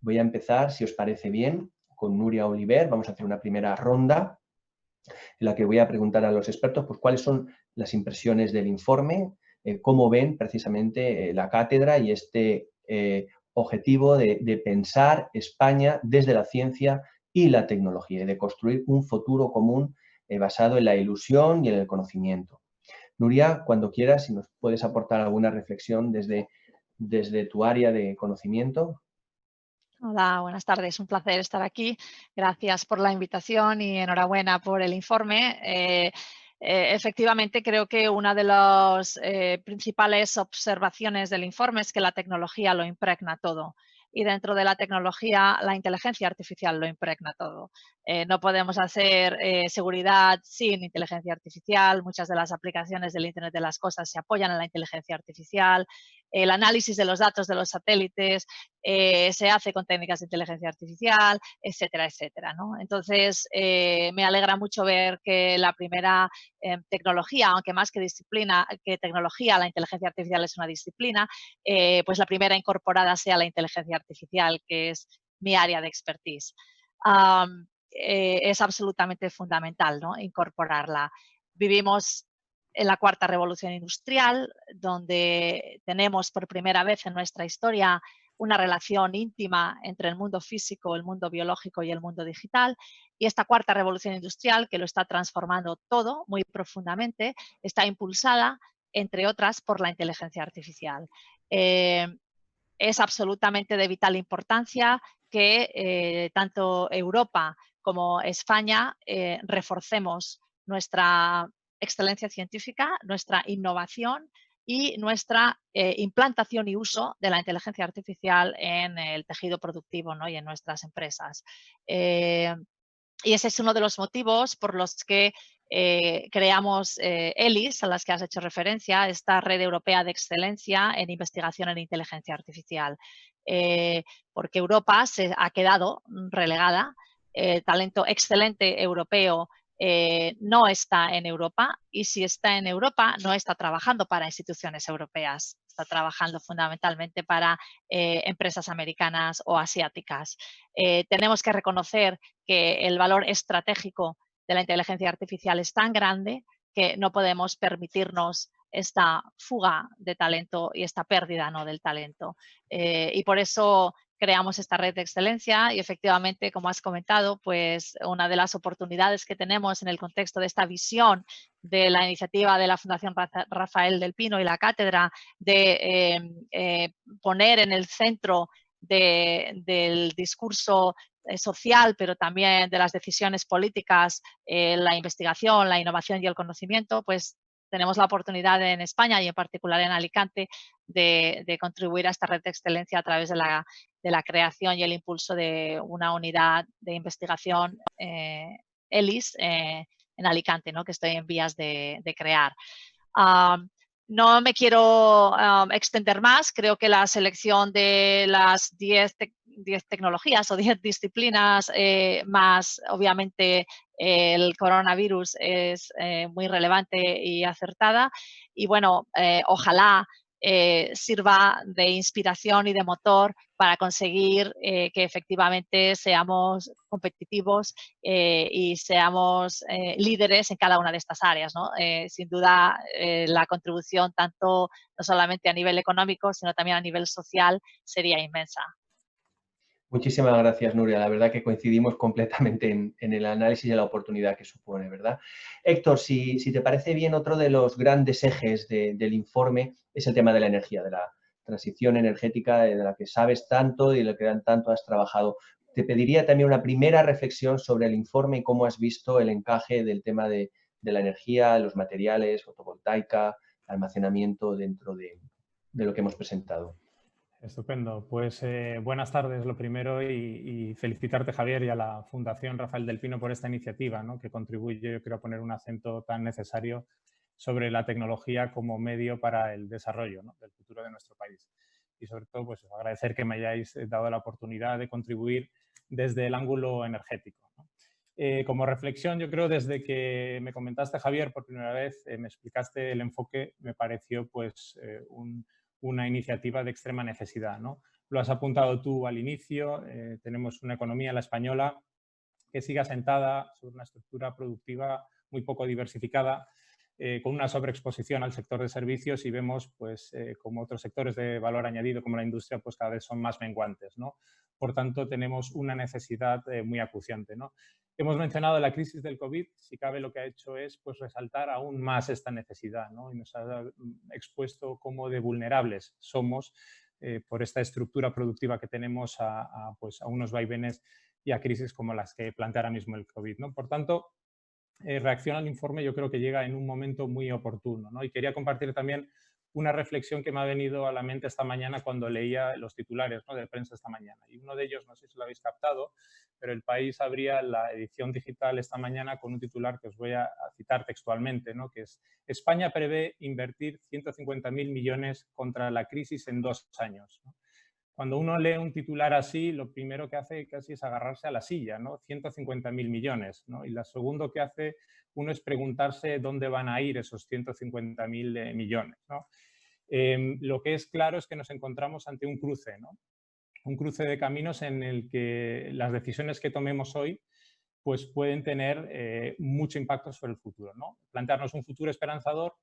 A: Voy a empezar, si os parece bien, con Nuria Oliver. Vamos a hacer una primera ronda en la que voy a preguntar a los expertos pues, cuáles son las impresiones del informe, cómo ven precisamente la cátedra y este objetivo de pensar España desde la ciencia y la tecnología y de construir un futuro común basado en la ilusión y en el conocimiento. Nuria, cuando quieras, si nos puedes aportar alguna reflexión desde tu área de conocimiento.
B: Hola, buenas tardes. Un placer estar aquí. Gracias por la invitación y enhorabuena por el informe. Efectivamente, creo que una de las principales observaciones del informe es que la tecnología lo impregna todo. Y dentro de la tecnología, la inteligencia artificial lo impregna todo. No podemos hacer seguridad sin inteligencia artificial. Muchas de las aplicaciones del Internet de las Cosas se apoyan en la inteligencia artificial. El análisis de los datos de los satélites se hace con técnicas de inteligencia artificial, etcétera, etcétera, ¿no? Entonces, me alegra mucho ver que la primera tecnología, aunque más que disciplina, que tecnología, la inteligencia artificial es una disciplina, pues la primera incorporada sea la inteligencia artificial, que es mi área de expertise. Es absolutamente fundamental, ¿no?, incorporarla. Vivimos en la cuarta revolución industrial, donde tenemos por primera vez en nuestra historia una relación íntima entre el mundo físico, el mundo biológico y el mundo digital. Y esta cuarta revolución industrial, que lo está transformando todo muy profundamente, está impulsada, entre otras, por la inteligencia artificial. Es absolutamente de vital importancia que tanto Europa como España reforcemos nuestra excelencia científica, nuestra innovación y nuestra implantación y uso de la inteligencia artificial en el tejido productivo, ¿no?, y en nuestras empresas. Y ese es uno de los motivos por los que creamos ELIS, a las que has hecho referencia, esta red europea de excelencia en investigación en inteligencia artificial. Porque Europa se ha quedado relegada. Talento excelente europeo no está en Europa, y si está en Europa no está trabajando para instituciones europeas, está trabajando fundamentalmente para empresas americanas o asiáticas. Tenemos que reconocer que el valor estratégico de la inteligencia artificial es tan grande que no podemos permitirnos esta fuga de talento y esta pérdida, ¿no?, del talento. Y por eso creamos esta red de excelencia y efectivamente, como has comentado, pues una de las oportunidades que tenemos en el contexto de esta visión de la iniciativa de la Fundación Rafael del Pino y la cátedra de poner en el centro del discurso social, pero también de las decisiones políticas, la investigación, la innovación y el conocimiento, pues tenemos la oportunidad en España y en particular en Alicante de contribuir a esta red de excelencia a través de la creación y el impulso de una unidad de investigación ELIS en Alicante, ¿no?, que estoy en vías de crear. No me quiero extender más. Creo que la selección de las 10 10 tecnologías o 10 disciplinas más, obviamente, el coronavirus es muy relevante y acertada. Y bueno, ojalá sirva de inspiración y de motor para conseguir que efectivamente seamos competitivos y seamos líderes en cada una de estas áreas, ¿no? Sin duda, la contribución tanto no solamente a nivel económico, sino también a nivel social sería inmensa.
A: Muchísimas gracias, Nuria. La verdad que coincidimos completamente en el análisis de la oportunidad que supone, ¿verdad? Héctor, si te parece bien, otro de los grandes ejes del informe es el tema de la energía, de la transición energética, de la que sabes tanto y de la que tanto has trabajado. Te pediría también una primera reflexión sobre el informe y cómo has visto el encaje del tema de la energía, los materiales, fotovoltaica, almacenamiento dentro de lo que hemos presentado.
C: Estupendo. Pues buenas tardes, lo primero, y felicitarte, Javier, y a la Fundación Rafael del Pino por esta iniciativa, ¿no? Que contribuye, yo creo, a poner un acento tan necesario sobre la tecnología como medio para el desarrollo, ¿no?, del futuro de nuestro país. Y sobre todo, pues agradecer que me hayáis dado la oportunidad de contribuir desde el ángulo energético, ¿no? Como reflexión, yo creo, desde que me comentaste, Javier, por primera vez, me explicaste el enfoque, me pareció pues una iniciativa de extrema necesidad, ¿no? Lo has apuntado tú al inicio, tenemos una economía, la española, que sigue asentada sobre una estructura productiva muy poco diversificada, con una sobreexposición al sector de servicios, y vemos pues, como otros sectores de valor añadido como la industria pues cada vez son más menguantes, ¿no? Por tanto, tenemos una necesidad muy acuciante, ¿no? Hemos mencionado la crisis del COVID, si cabe lo que ha hecho es pues, resaltar aún más esta necesidad, ¿no? Y nos ha expuesto cómo de vulnerables somos por esta estructura productiva que tenemos pues, a unos vaivenes y a crisis como las que plantea ahora mismo el COVID, ¿no? Por tanto, reacción al informe yo creo que llega en un momento muy oportuno, ¿no? Y quería compartir también una reflexión que me ha venido a la mente esta mañana cuando leía los titulares, ¿no?, de prensa esta mañana. Y uno de ellos, no sé si lo habéis captado, pero El País abría la edición digital esta mañana con un titular que os voy a citar textualmente, ¿no?, que es: España prevé invertir 150.000 millones contra la crisis en 2 años, ¿no? Cuando uno lee un titular así, lo primero que hace casi es agarrarse a la silla, ¿no? 150.000 millones, ¿no? Y lo segundo que hace uno es preguntarse dónde van a ir esos 150.000 millones, ¿no? Lo que es claro es que nos encontramos ante un cruce, ¿no? Un cruce de caminos en el que las decisiones que tomemos hoy pues pueden tener mucho impacto sobre el futuro, ¿no? Plantearnos un futuro esperanzador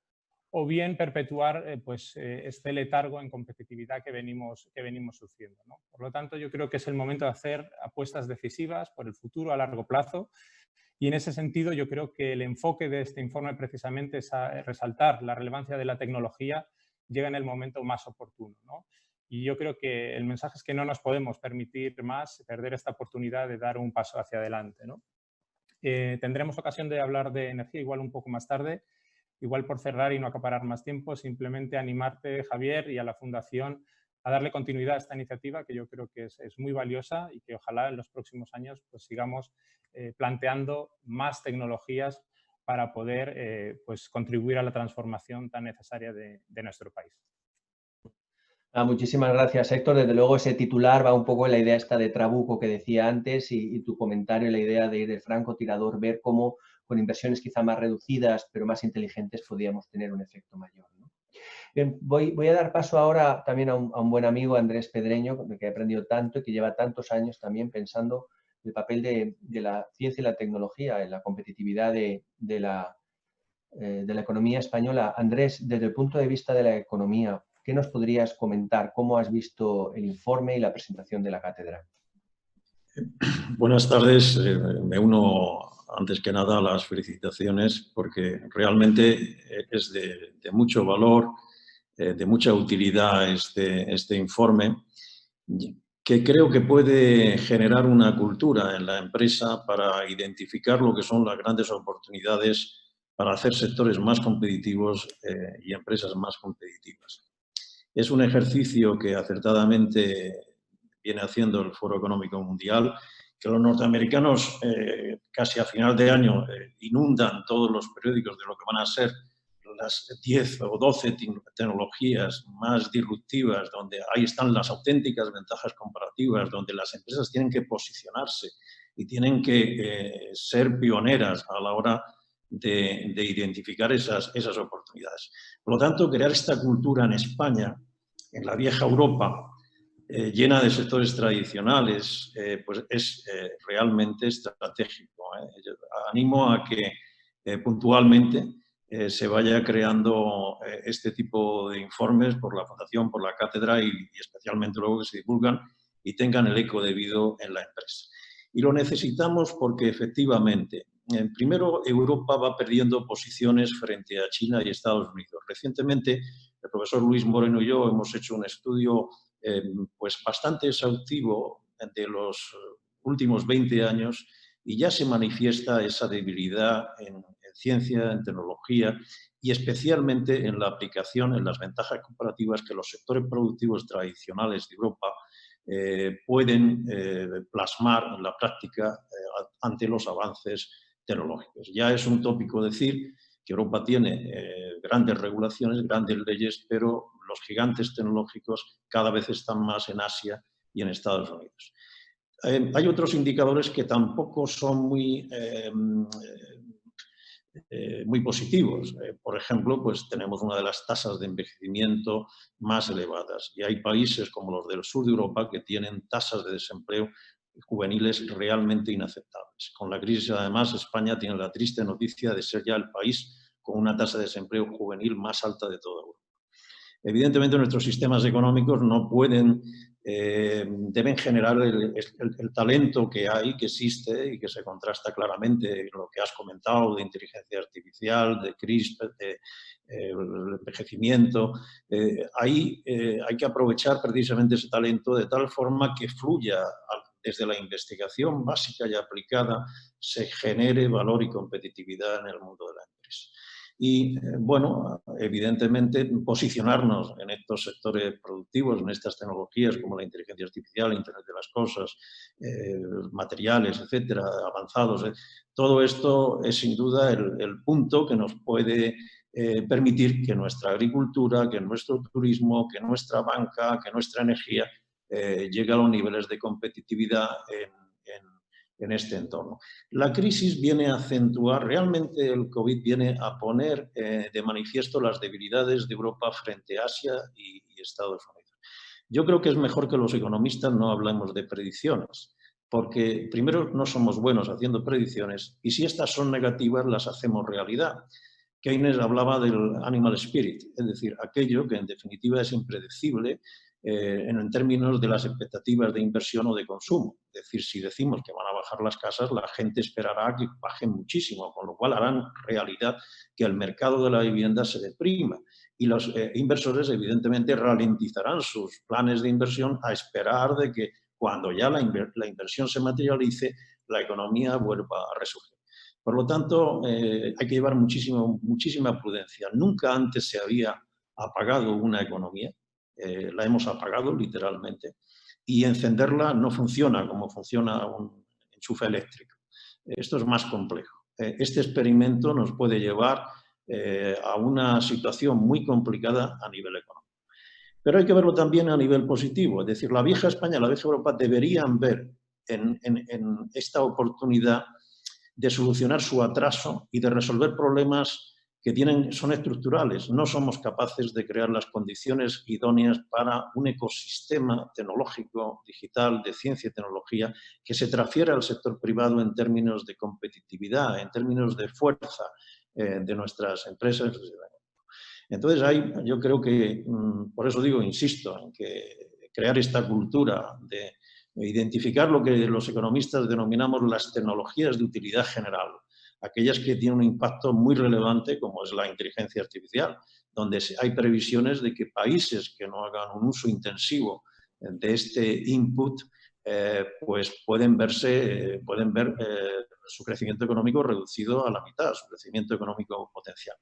C: o bien perpetuar este letargo en competitividad que venimos sufriendo, ¿no? Por lo tanto, yo creo que es el momento de hacer apuestas decisivas por el futuro a largo plazo, y en ese sentido yo creo que el enfoque de este informe precisamente es a resaltar la relevancia de la tecnología, llega en el momento más oportuno, ¿no? Y yo creo que el mensaje es que no nos podemos permitir más perder esta oportunidad de dar un paso hacia adelante, ¿no? Tendremos ocasión de hablar de energía igual un poco más tarde. Igual, por cerrar y no acaparar más tiempo, simplemente animarte, Javier, y a la Fundación a darle continuidad a esta iniciativa, que yo creo que es muy valiosa, y que ojalá en los próximos años pues, sigamos planteando más tecnologías para poder pues, contribuir a la transformación tan necesaria de nuestro país.
A: Muchísimas gracias, Héctor. Desde luego ese titular va un poco en la idea esta de Trabuco que decía antes, y tu comentario, la idea de ir de francotirador, ver cómo con inversiones quizá más reducidas pero más inteligentes podíamos tener un efecto mayor, ¿no? Bien, voy a dar paso ahora también a un buen amigo, Andrés Pedreño, de que he aprendido tanto y que lleva tantos años también pensando el papel de la ciencia y la tecnología en la competitividad de la economía española. Andrés, desde el punto de vista de la economía, ¿qué nos podrías comentar? ¿Cómo has visto el informe y la presentación de la cátedra?
D: Buenas tardes. Me uno antes que nada a las felicitaciones porque realmente es de mucho valor, de mucha utilidad este informe, que creo que puede generar una cultura en la empresa para identificar lo que son las grandes oportunidades para hacer sectores más competitivos y empresas más competitivas. Es un ejercicio que acertadamente viene haciendo el Foro Económico Mundial, que los norteamericanos casi a final de año inundan todos los periódicos de lo que van a ser las 10 o 12 tecnologías más disruptivas, donde ahí están las auténticas ventajas comparativas, donde las empresas tienen que posicionarse y tienen que ser pioneras a la hora de identificar esas oportunidades. Por lo tanto, crear esta cultura en España, en la vieja Europa, llena de sectores tradicionales, pues es realmente estratégico. Animo a que puntualmente se vaya creando este tipo de informes por la Fundación, por la Cátedra y especialmente luego que se divulgan y tengan el eco debido en la empresa. Y lo necesitamos porque efectivamente, primero Europa va perdiendo posiciones frente a China y Estados Unidos. Recientemente el profesor Luis Moreno y yo hemos hecho un estudio pues bastante exhaustivo de los últimos 20 años y ya se manifiesta esa debilidad en ciencia, en tecnología y especialmente en la aplicación, en las ventajas comparativas que los sectores productivos tradicionales de Europa pueden plasmar en la práctica ante los avances tecnológicos. Ya es un tópico decir que Europa tiene grandes regulaciones, grandes leyes, pero los gigantes tecnológicos cada vez están más en Asia y en Estados Unidos. Hay otros indicadores que tampoco son muy positivos. Por ejemplo, pues tenemos una de las tasas de envejecimiento más elevadas y hay países como los del sur de Europa que tienen tasas de desempleo juveniles realmente inaceptables. Con la crisis, además, España tiene la triste noticia de ser ya el país con una tasa de desempleo juvenil más alta de toda Europa. Evidentemente, nuestros sistemas económicos no pueden, deben generar el talento que hay, que existe y que se contrasta claramente en lo que has comentado de inteligencia artificial, de CRISPR, de envejecimiento. Ahí hay que aprovechar precisamente ese talento de tal forma que fluya desde la investigación básica y aplicada, se genere valor y competitividad en el mundo de la empresa. Y, bueno, evidentemente, posicionarnos en estos sectores productivos, en estas tecnologías como la inteligencia artificial, Internet de las cosas, materiales, etcétera, avanzados. Todo esto es sin duda el punto que nos puede permitir que nuestra agricultura, que nuestro turismo, que nuestra banca, que nuestra energía llegue a los niveles de competitividad en este entorno. La crisis viene a acentuar, realmente el COVID viene a poner de manifiesto las debilidades de Europa frente a Asia y Estados Unidos. Yo creo que es mejor que los economistas no hablemos de predicciones, porque primero no somos buenos haciendo predicciones y si estas son negativas las hacemos realidad. Keynes hablaba del animal spirit, es decir, aquello que en definitiva es impredecible en términos de las expectativas de inversión o de consumo. Es decir, si decimos que van a bajar las casas, la gente esperará que bajen muchísimo, con lo cual harán realidad que el mercado de la vivienda se deprima. Y los inversores, evidentemente, ralentizarán sus planes de inversión a esperar de que cuando ya la inversión se materialice, la economía vuelva a resurgir. Por lo tanto, hay que llevar muchísima prudencia. Nunca antes se había apagado una economía. La hemos apagado literalmente y encenderla no funciona como funciona un enchufe eléctrico. Esto es más complejo. Este experimento nos puede llevar a una situación muy complicada a nivel económico. Pero hay que verlo también a nivel positivo, es decir, la vieja España, la vieja Europa deberían ver en esta oportunidad de solucionar su atraso y de resolver problemas que son estructurales. No somos capaces de crear las condiciones idóneas para un ecosistema tecnológico, digital, de ciencia y tecnología, que se transfiera al sector privado en términos de competitividad, en términos de fuerza de nuestras empresas. Entonces, yo creo que, por eso digo, insisto, en que crear esta cultura de identificar lo que los economistas denominamos las tecnologías de utilidad general, aquellas que tienen un impacto muy relevante, como es la inteligencia artificial, donde hay previsiones de que países que no hagan un uso intensivo de este input, pues pueden ver su crecimiento económico reducido a la mitad, su crecimiento económico potencial.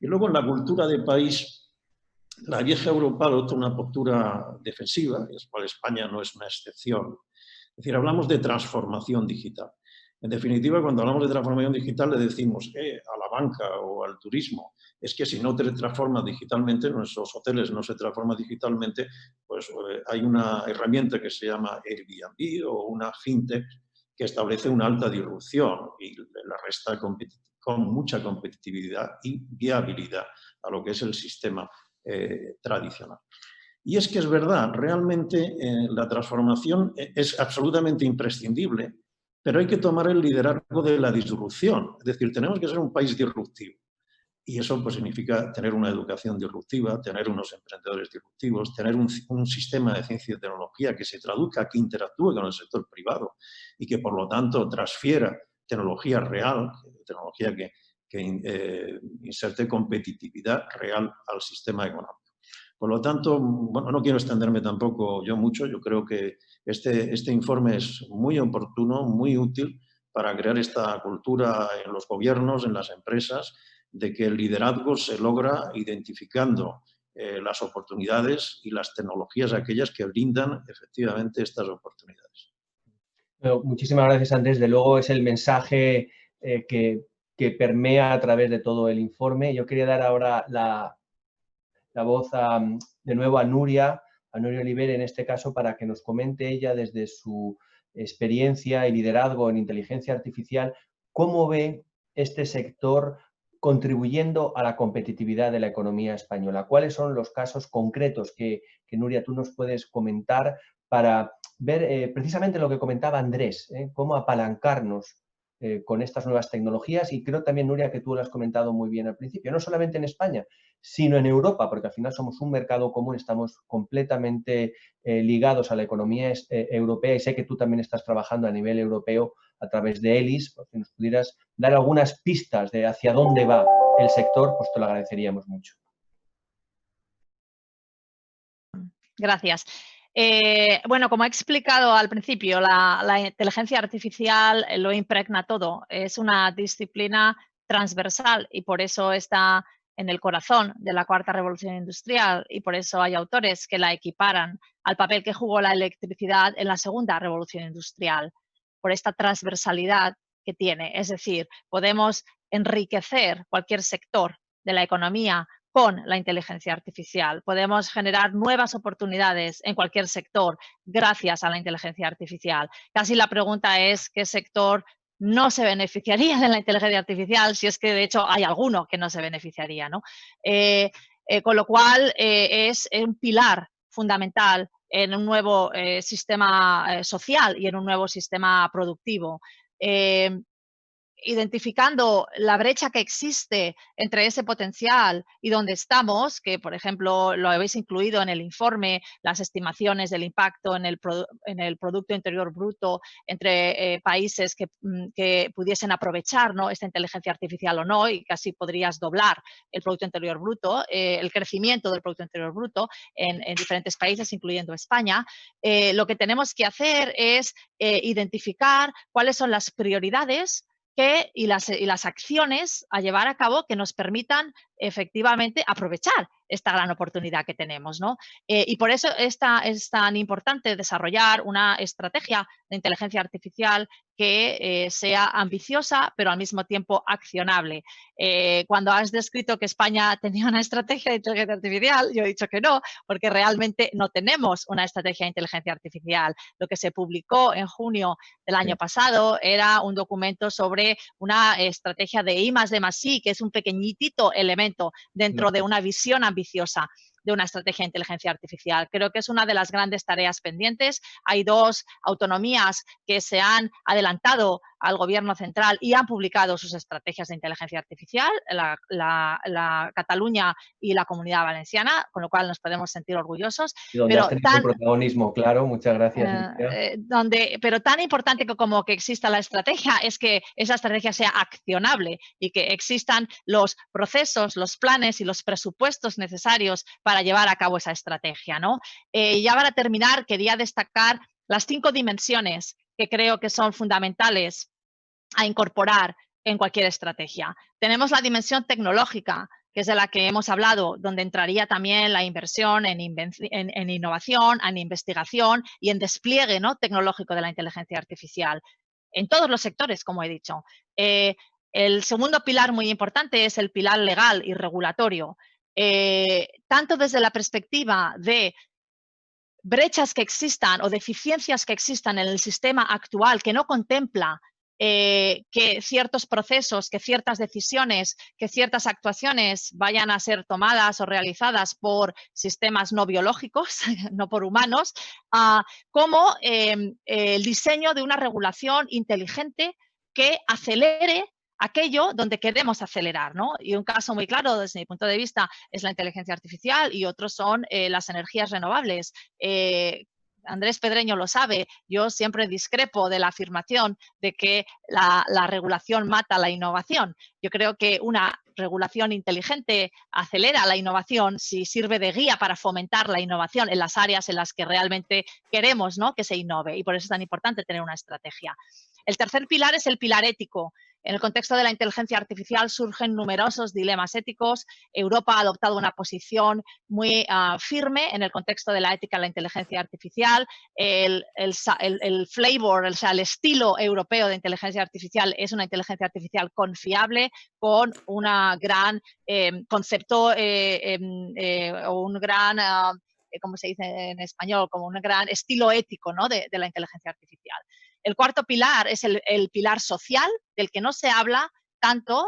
D: Y luego en la cultura de país, la vieja Europa adopta una postura defensiva, y la cual España no es una excepción. Es decir, hablamos de transformación digital. En definitiva, cuando hablamos de transformación digital le decimos a la banca o al turismo, es que si no te transformas digitalmente, nuestros hoteles no se transforman digitalmente, pues hay una herramienta que se llama Airbnb o una fintech que establece una alta disrupción y la resta con mucha competitividad y viabilidad a lo que es el sistema tradicional. Y es que es verdad, realmente la transformación es absolutamente imprescindible, pero hay que tomar el liderazgo de la disrupción. Es decir, tenemos que ser un país disruptivo. Y eso pues, significa tener una educación disruptiva, tener unos emprendedores disruptivos, tener un sistema de ciencia y tecnología que se traduzca, que interactúe con el sector privado y que, por lo tanto, transfiera tecnología real, tecnología que inserte competitividad real al sistema económico. Por lo tanto, bueno, no quiero extenderme tampoco yo mucho. Yo creo que este informe es muy oportuno, muy útil para crear esta cultura en los gobiernos, en las empresas, de que el liderazgo se logra identificando las oportunidades y las tecnologías aquellas que brindan efectivamente estas oportunidades.
A: Bueno, muchísimas gracias, Andrés. De luego es el mensaje que permea a través de todo el informe. Yo quería dar ahora la voz de nuevo a Nuria Oliver, en este caso, para que nos comente ella desde su experiencia y liderazgo en inteligencia artificial, cómo ve este sector contribuyendo a la competitividad de la economía española. ¿Cuáles son los casos concretos que Nuria, tú nos puedes comentar para ver precisamente lo que comentaba Andrés, cómo apalancarnos con estas nuevas tecnologías? Y creo también, Nuria, que tú lo has comentado muy bien al principio, no solamente en España, sino en Europa, porque al final somos un mercado común, estamos completamente ligados a la economía europea, y sé que tú también estás trabajando a nivel europeo a través de ELIS. Por si nos pudieras dar algunas pistas de hacia dónde va el sector, pues te lo agradeceríamos mucho.
B: Gracias. Bueno, como he explicado al principio, la inteligencia artificial lo impregna todo. Es una disciplina transversal y por eso está en el corazón de la cuarta revolución industrial, y por eso hay autores que la equiparan al papel que jugó la electricidad en la segunda revolución industrial, por esta transversalidad que tiene. Es decir, podemos enriquecer cualquier sector de la economía con la inteligencia artificial. Podemos generar nuevas oportunidades en cualquier sector gracias a la inteligencia artificial. Casi la pregunta es qué sector no se beneficiaría de la inteligencia artificial, si es que de hecho hay alguno que no se beneficiaría, ¿no? Con lo cual es un pilar fundamental en un nuevo sistema social y en un nuevo sistema productivo. Identificando la brecha que existe entre ese potencial y donde estamos, que por ejemplo lo habéis incluido en el informe, las estimaciones del impacto en el Producto Interior Bruto entre países que pudiesen aprovechar, ¿no?, esta inteligencia artificial o no, y casi podrías doblar el Producto Interior Bruto, el crecimiento del Producto Interior Bruto en diferentes países, incluyendo España. Lo que tenemos que hacer es identificar cuáles son las prioridades y las acciones a llevar a cabo que nos permitan efectivamente aprovechar esta gran oportunidad que tenemos, ¿no? Y por eso es tan importante desarrollar una estrategia de inteligencia artificial que sea ambiciosa, pero al mismo tiempo accionable. Cuando has descrito que España tenía una estrategia de inteligencia artificial, yo he dicho que no, porque realmente no tenemos una estrategia de inteligencia artificial. Lo que se publicó en junio del año pasado era un documento sobre una estrategia de I+D+I, que es un pequeñitito elemento dentro de una visión ambiciosa de una estrategia de inteligencia artificial. Creo que es una de las grandes tareas pendientes. Hay dos autonomías que se han adelantado al gobierno central y han publicado sus estrategias de inteligencia artificial, la Cataluña y la Comunidad Valenciana, con lo cual nos podemos sentir orgullosos.
A: Y donde has tenido un protagonismo, claro, muchas gracias.
B: Pero tan importante como que exista la estrategia es que esa estrategia sea accionable y que existan los procesos, los planes y los presupuestos necesarios para llevar a cabo esa estrategia, ¿no? Ya para terminar, quería destacar las 5 dimensiones que creo que son fundamentales a incorporar en cualquier estrategia. Tenemos la dimensión tecnológica, que es de la que hemos hablado, donde entraría también la inversión en innovación, en investigación y en despliegue, ¿no?, tecnológico de la inteligencia artificial. en todos los sectores, como he dicho. El segundo pilar muy importante es el pilar legal y regulatorio, tanto desde la perspectiva de brechas que existan o deficiencias que existan en el sistema actual que no contempla que ciertos procesos, que ciertas decisiones, que ciertas actuaciones vayan a ser tomadas o realizadas por sistemas no biológicos, no por humanos, como el diseño de una regulación inteligente que acelere aquello donde queremos acelerar, ¿no? Y un caso muy claro desde mi punto de vista es la inteligencia artificial y otros son las energías renovables. Andrés Pedreño lo sabe, yo siempre discrepo de la afirmación de que la regulación mata la innovación. Yo creo que una regulación inteligente acelera la innovación si sirve de guía para fomentar la innovación en las áreas en las que realmente queremos, ¿no?, que se innove, y por eso es tan importante tener una estrategia. El tercer pilar es el pilar ético. En el contexto de la inteligencia artificial surgen numerosos dilemas éticos. Europa ha adoptado una posición muy firme en el contexto de la ética de la inteligencia artificial. El flavor, o sea, el estilo europeo de inteligencia artificial es una inteligencia artificial confiable, con una gran concepto o un gran, ¿cómo se dice en español? Como un gran estilo ético, ¿no?, de la inteligencia artificial. El cuarto pilar es el pilar social, del que no se habla tanto,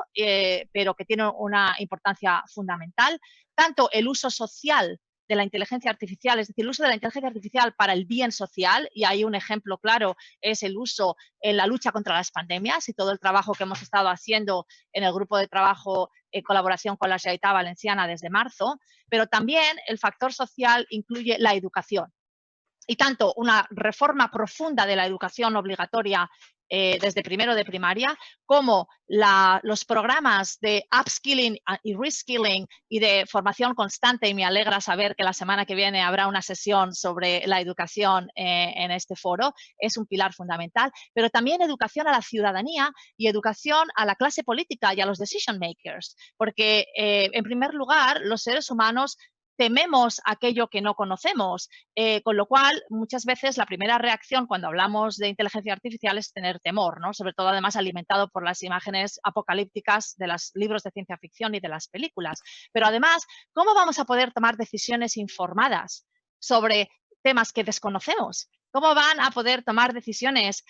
B: pero que tiene una importancia fundamental. Tanto el uso social de la inteligencia artificial, es decir, el uso de la inteligencia artificial para el bien social, y hay un ejemplo claro, es el uso en la lucha contra las pandemias y todo el trabajo que hemos estado haciendo en el grupo de trabajo en colaboración con la Generalitat Valenciana desde marzo, pero también el factor social incluye la educación. Y tanto una reforma profunda de la educación obligatoria desde primero de primaria, como los programas de upskilling y reskilling y de formación constante, y me alegra saber que la semana que viene habrá una sesión sobre la educación en este foro, es un pilar fundamental, pero también educación a la ciudadanía y educación a la clase política y a los decision makers, porque en primer lugar los seres humanos tememos aquello que no conocemos, con lo cual muchas veces la primera reacción cuando hablamos de inteligencia artificial es tener temor, ¿no?, sobre todo además alimentado por las imágenes apocalípticas de los libros de ciencia ficción y de las películas. Pero además, ¿cómo vamos a poder tomar decisiones informadas sobre temas que desconocemos? ¿Cómo van a poder tomar decisiones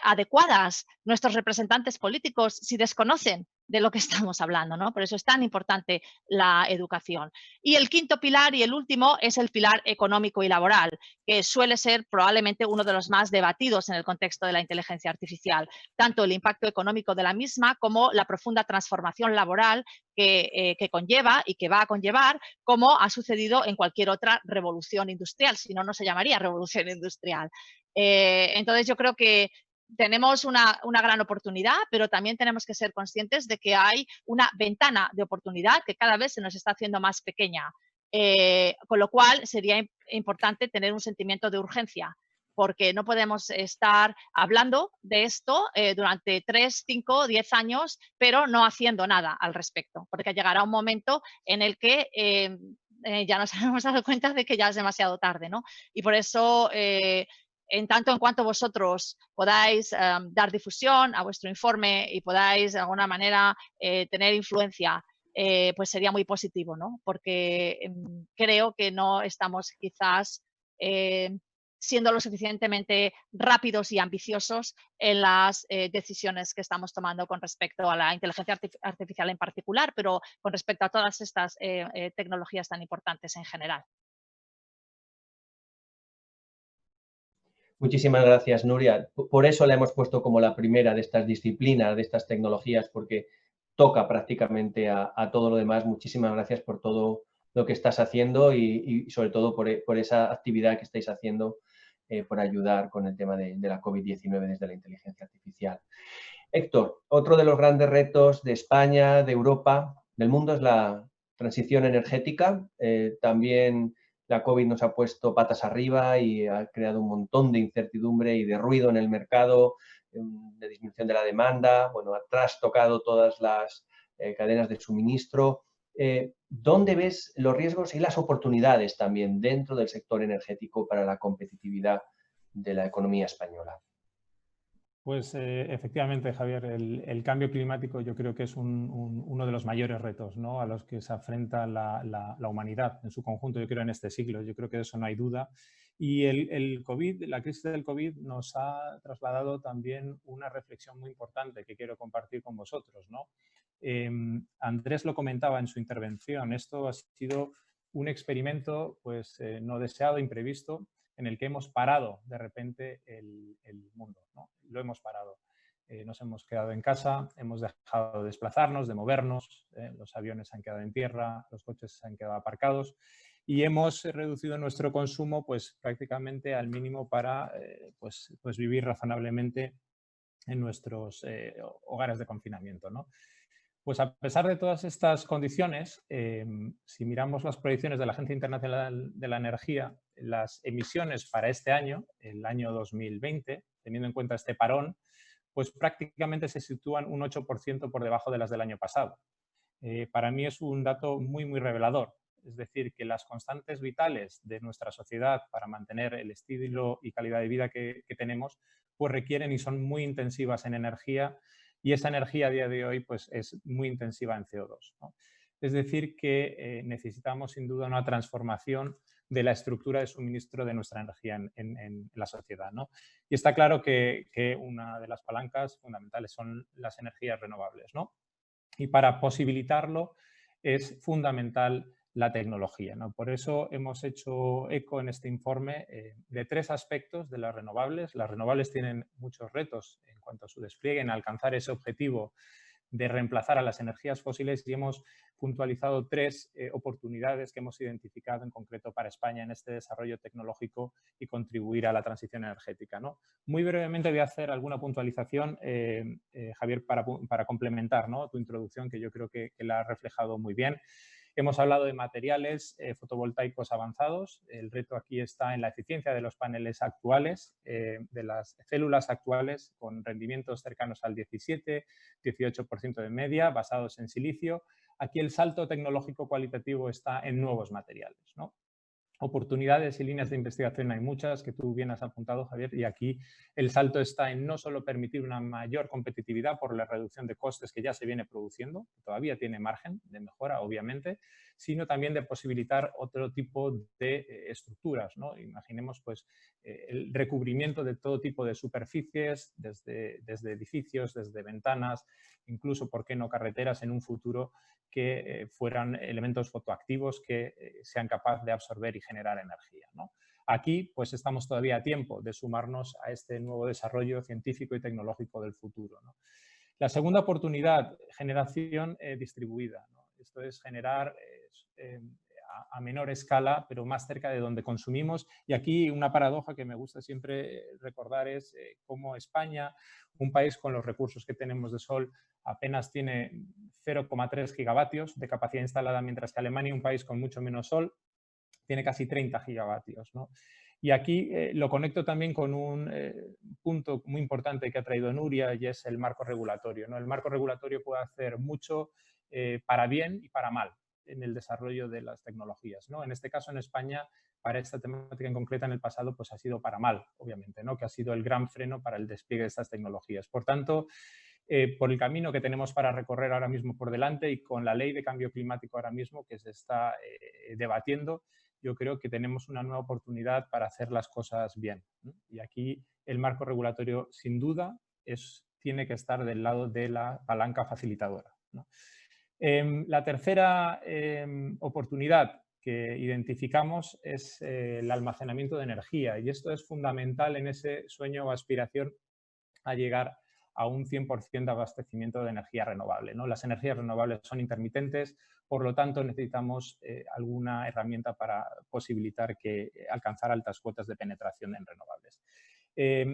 B: adecuadas nuestros representantes políticos si desconocen de lo que estamos hablando, ¿no? Por eso es tan importante la educación. Y el quinto pilar y el último es el pilar económico y laboral, que suele ser probablemente uno de los más debatidos en el contexto de la inteligencia artificial, tanto el impacto económico de la misma como la profunda transformación laboral que conlleva y que va a conllevar, como ha sucedido en cualquier otra revolución industrial, si no, no se llamaría revolución industrial. Entonces yo creo que tenemos una gran oportunidad, pero también tenemos que ser conscientes de que hay una ventana de oportunidad que cada vez se nos está haciendo más pequeña, con lo cual sería importante tener un sentimiento de urgencia, porque no podemos estar hablando de esto durante 3, 5, 10 años, pero no haciendo nada al respecto, porque llegará un momento en el que ya nos hemos dado cuenta de que ya es demasiado tarde, ¿no? Y por eso en tanto en cuanto vosotros podáis dar difusión a vuestro informe y podáis de alguna manera tener influencia, pues sería muy positivo, ¿no? Porque creo que no estamos quizás siendo lo suficientemente rápidos y ambiciosos en las decisiones que estamos tomando con respecto a la inteligencia artificial en particular, pero con respecto a todas estas tecnologías tan importantes en general.
A: Muchísimas gracias, Nuria. Por eso la hemos puesto como la primera de estas disciplinas, de estas tecnologías, porque toca prácticamente a todo lo demás. Muchísimas gracias por todo lo que estás haciendo y sobre todo por esa actividad que estáis haciendo por ayudar con el tema de la COVID-19 desde la inteligencia artificial. Héctor, otro de los grandes retos de España, de Europa, del mundo es la transición energética. También la COVID nos ha puesto patas arriba y ha creado un montón de incertidumbre y de ruido en el mercado, de disminución de la demanda, bueno, ha trastocado todas las cadenas de suministro. ¿Dónde ves los riesgos y las oportunidades también dentro del sector energético para la competitividad de la economía española?
C: Pues efectivamente, Javier, el cambio climático yo creo que es uno de los mayores retos, ¿no?, a los que se afrenta la humanidad en su conjunto, yo creo, en este siglo. Yo creo que de eso no hay duda. Y el COVID, la crisis del COVID nos ha trasladado también una reflexión muy importante que quiero compartir con vosotros, ¿no? Andrés lo comentaba en su intervención. Esto ha sido un experimento pues, no deseado, imprevisto, en el que hemos parado de repente el mundo, ¿no? Lo hemos parado. Nos hemos quedado en casa, hemos dejado de desplazarnos, de movernos, los aviones se han quedado en tierra, los coches se han quedado aparcados y hemos reducido nuestro consumo pues, prácticamente al mínimo para pues vivir razonablemente en nuestros hogares de confinamiento, ¿no? Pues a pesar de todas estas condiciones, si miramos las proyecciones de la Agencia Internacional de la Energía, las emisiones para este año, el año 2020, teniendo en cuenta este parón, pues prácticamente se sitúan un 8% por debajo de las del año pasado. Para mí es un dato muy, muy revelador. Es decir, que las constantes vitales de nuestra sociedad para mantener el estilo y calidad de vida que tenemos, pues requieren y son muy intensivas en energía, y esa energía a día de hoy pues, es muy intensiva en CO2, ¿no? Es decir, que necesitamos sin duda una transformación de la estructura de suministro de nuestra energía en la sociedad, ¿no? Y está claro que una de las palancas fundamentales son las energías renovables, ¿no? Y para posibilitarlo es fundamental la tecnología, ¿no? Por eso hemos hecho eco en este informe de 3 aspectos de las renovables. Las renovables tienen muchos retos en cuanto a su despliegue, en alcanzar ese objetivo de reemplazar a las energías fósiles, y hemos puntualizado 3 oportunidades que hemos identificado en concreto para España en este desarrollo tecnológico y contribuir a la transición energética, ¿no? Muy brevemente voy a hacer alguna puntualización, Javier, para complementar, ¿no?, tu introducción, que yo creo que la ha reflejado muy bien. Hemos hablado de materiales fotovoltaicos avanzados. El reto aquí está en la eficiencia de los paneles actuales, de las células actuales, con rendimientos cercanos al 17-18% de media, basados en silicio. Aquí el salto tecnológico cualitativo está en nuevos materiales, ¿no? Oportunidades y líneas de investigación hay muchas, que tú bien has apuntado, Javier, y aquí el salto está en no solo permitir una mayor competitividad por la reducción de costes que ya se viene produciendo, que todavía tiene margen de mejora, obviamente, sino también de posibilitar otro tipo de estructuras, ¿no? Imaginemos pues, el recubrimiento de todo tipo de superficies, desde edificios, desde ventanas, incluso, ¿por qué no, carreteras en un futuro, que fueran elementos fotoactivos que sean capaces de absorber y generar energía, ¿no? Aquí pues estamos todavía a tiempo de sumarnos a este nuevo desarrollo científico y tecnológico del futuro, ¿no? La segunda oportunidad, generación distribuida, ¿no? Esto es generar a menor escala, pero más cerca de donde consumimos. Y aquí una paradoja que me gusta siempre recordar es cómo España, un país con los recursos que tenemos de sol, apenas tiene 0,3 gigavatios de capacidad instalada, mientras que Alemania, un país con mucho menos sol, tiene casi 30 gigavatios, ¿no? Y aquí lo conecto también con un punto muy importante que ha traído Nuria, y es el marco regulatorio, ¿no? El marco regulatorio puede hacer mucho para bien y para mal en el desarrollo de las tecnologías, ¿no? En este caso, en España, para esta temática en concreta, en el pasado, pues ha sido para mal, obviamente, ¿no?, que ha sido el gran freno para el despliegue de estas tecnologías. Por tanto, por el camino que tenemos para recorrer ahora mismo por delante, y con la ley de cambio climático ahora mismo que se está debatiendo, yo creo que tenemos una nueva oportunidad para hacer las cosas bien, ¿no? Y aquí el marco regulatorio, sin duda, tiene que estar del lado de la palanca facilitadora, ¿no? La tercera oportunidad que identificamos es el almacenamiento de energía, y esto es fundamental en ese sueño o aspiración a llegar a un 100% de abastecimiento de energía renovable, ¿no? Las energías renovables son intermitentes, por lo tanto necesitamos alguna herramienta para posibilitar alcanzar altas cuotas de penetración en renovables.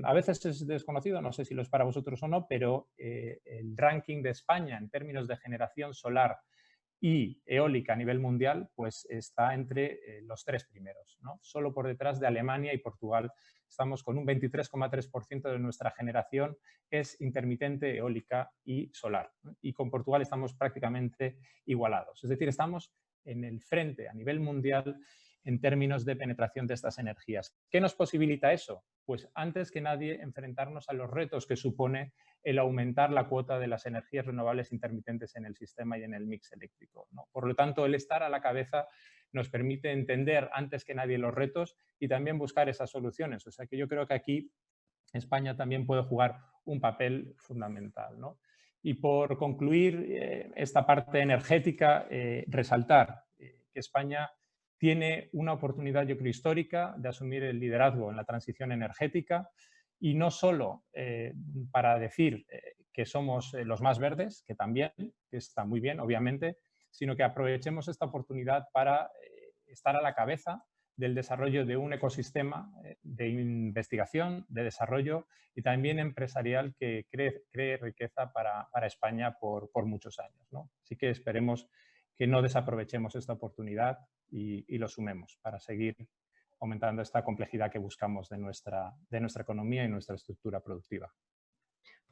C: A veces es desconocido, no sé si lo es para vosotros o no, pero el ranking de España en términos de generación solar y eólica a nivel mundial, pues está entre los 3 primeros, ¿no? Solo por detrás de Alemania y Portugal. Estamos con un 23,3% de nuestra generación es intermitente, eólica y solar, ¿no? Y con Portugal estamos prácticamente igualados. Es decir, estamos en el frente a nivel mundial en términos de penetración de estas energías. ¿Qué nos posibilita eso? Pues antes que nadie enfrentarnos a los retos que supone el aumentar la cuota de las energías renovables intermitentes en el sistema y en el mix eléctrico, ¿no? Por lo tanto, el estar a la cabeza nos permite entender antes que nadie los retos y también buscar esas soluciones. O sea que yo creo que aquí España también puede jugar un papel fundamental, ¿no? Y por concluir esta parte energética, resaltar que España tiene una oportunidad, yo creo, histórica de asumir el liderazgo en la transición energética y no solo para decir que somos los más verdes, que también, que está muy bien, obviamente, sino que aprovechemos esta oportunidad para estar a la cabeza del desarrollo de un ecosistema de investigación, de desarrollo y también empresarial que cree riqueza para España por muchos años, ¿no? Así que esperemos que no desaprovechemos esta oportunidad y lo sumemos para seguir aumentando esta complejidad que buscamos de nuestra economía y nuestra estructura productiva.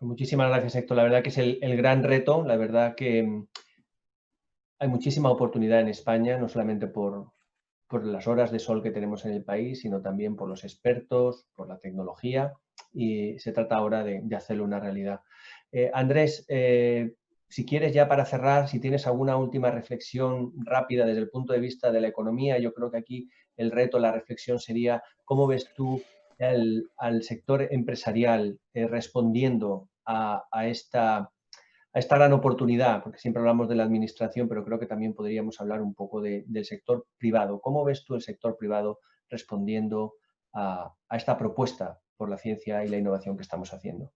A: Muchísimas gracias, Héctor. La verdad que es el gran reto. La verdad que hay muchísima oportunidad en España, no solamente por las horas de sol que tenemos en el país, sino también por los expertos, por la tecnología, y se trata ahora de hacerlo una realidad. Andrés, si quieres ya para cerrar, si tienes alguna última reflexión rápida desde el punto de vista de la economía, yo creo que aquí el reto, la reflexión sería ¿cómo ves tú al sector empresarial respondiendo a esta gran oportunidad? Porque siempre hablamos de la administración, pero creo que también podríamos hablar un poco del sector privado. ¿Cómo ves tú el sector privado respondiendo a esta propuesta por la ciencia y la innovación que estamos haciendo?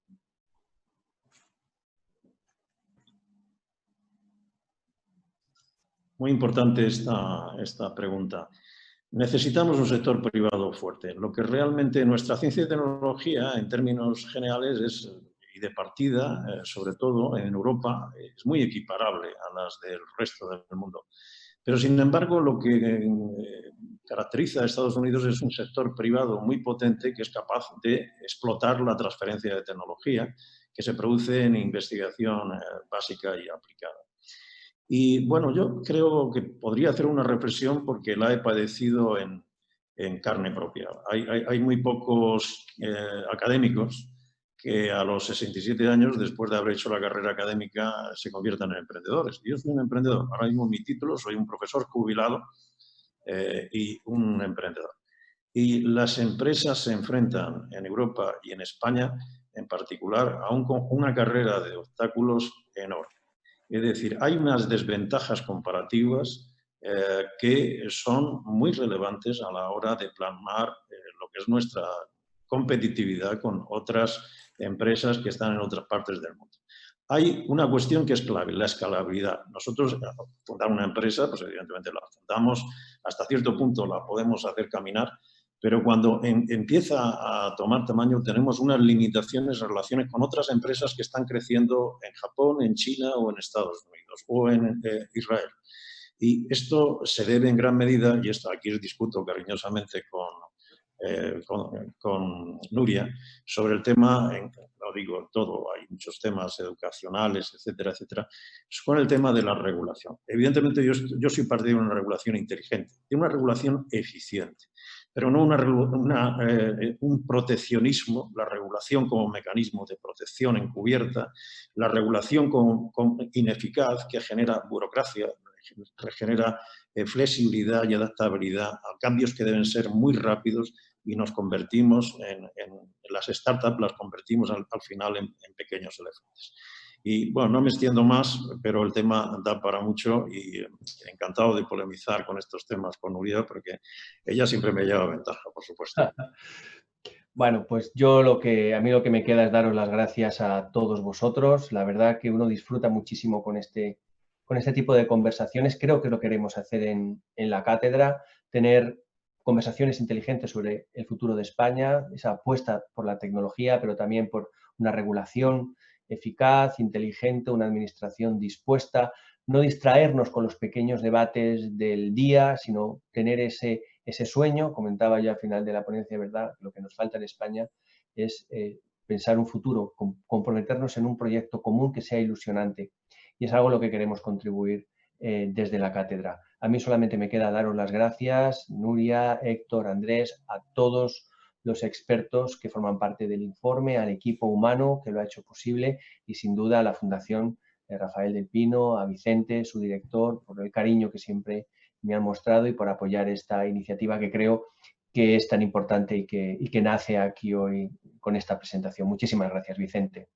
D: Muy importante esta pregunta. Necesitamos un sector privado fuerte. Lo que realmente nuestra ciencia y tecnología, en términos generales, y de partida, sobre todo en Europa, es muy equiparable a las del resto del mundo. Pero, sin embargo, lo que caracteriza a Estados Unidos es un sector privado muy potente que es capaz de explotar la transferencia de tecnología que se produce en investigación básica y aplicada. Y bueno, yo creo que podría hacer una reflexión porque la he padecido en carne propia. Hay muy pocos académicos que a los 67 años, después de haber hecho la carrera académica, se conviertan en emprendedores. Yo soy un emprendedor. Ahora mismo mi título, soy un profesor jubilado y un emprendedor. Y las empresas se enfrentan en Europa y en España, en particular, a una carrera de obstáculos enorme. Es decir, hay unas desventajas comparativas que son muy relevantes a la hora de plasmar lo que es nuestra competitividad con otras empresas que están en otras partes del mundo. Hay una cuestión que es clave, la escalabilidad. Nosotros, fundar una empresa, pues evidentemente la fundamos, hasta cierto punto la podemos hacer caminar, pero cuando empieza a tomar tamaño tenemos unas limitaciones en relaciones con otras empresas que están creciendo en Japón, en China o en Estados Unidos o en Israel. Y esto se debe en gran medida, y esto aquí discuto cariñosamente con Nuria, sobre el tema, lo digo todo, hay muchos temas educacionales, etcétera, etcétera, con el tema de la regulación. Evidentemente yo soy partidario de una regulación inteligente, de una regulación eficiente, pero no un proteccionismo, la regulación como mecanismo de protección encubierta, la regulación como ineficaz que genera burocracia, genera flexibilidad y adaptabilidad a cambios que deben ser muy rápidos y nos convertimos en las startups, las convertimos al final en pequeños elefantes. Y bueno, no me extiendo más, pero el tema da para mucho y encantado de polemizar con estos temas con Nuria porque ella siempre me lleva ventaja, por supuesto.
A: Bueno, pues a mí lo que me queda es daros las gracias a todos vosotros. La verdad que uno disfruta muchísimo con este tipo de conversaciones. Creo que lo queremos hacer en la cátedra, tener conversaciones inteligentes sobre el futuro de España, esa apuesta por la tecnología, pero también por una regulación eficaz, inteligente, una administración dispuesta, no distraernos con los pequeños debates del día, sino tener ese sueño. Comentaba yo al final de la ponencia, ¿verdad? Lo que nos falta en España es pensar un futuro, comprometernos en un proyecto común que sea ilusionante. Y es algo a lo que queremos contribuir desde la cátedra. A mí solamente me queda daros las gracias, Nuria, Héctor, Andrés, a todos los expertos que forman parte del informe, al equipo humano que lo ha hecho posible y sin duda a la Fundación Rafael del Pino, a Vicente, su director, por el cariño que siempre me han mostrado y por apoyar esta iniciativa que creo que es tan importante y que nace aquí hoy con esta presentación. Muchísimas gracias, Vicente.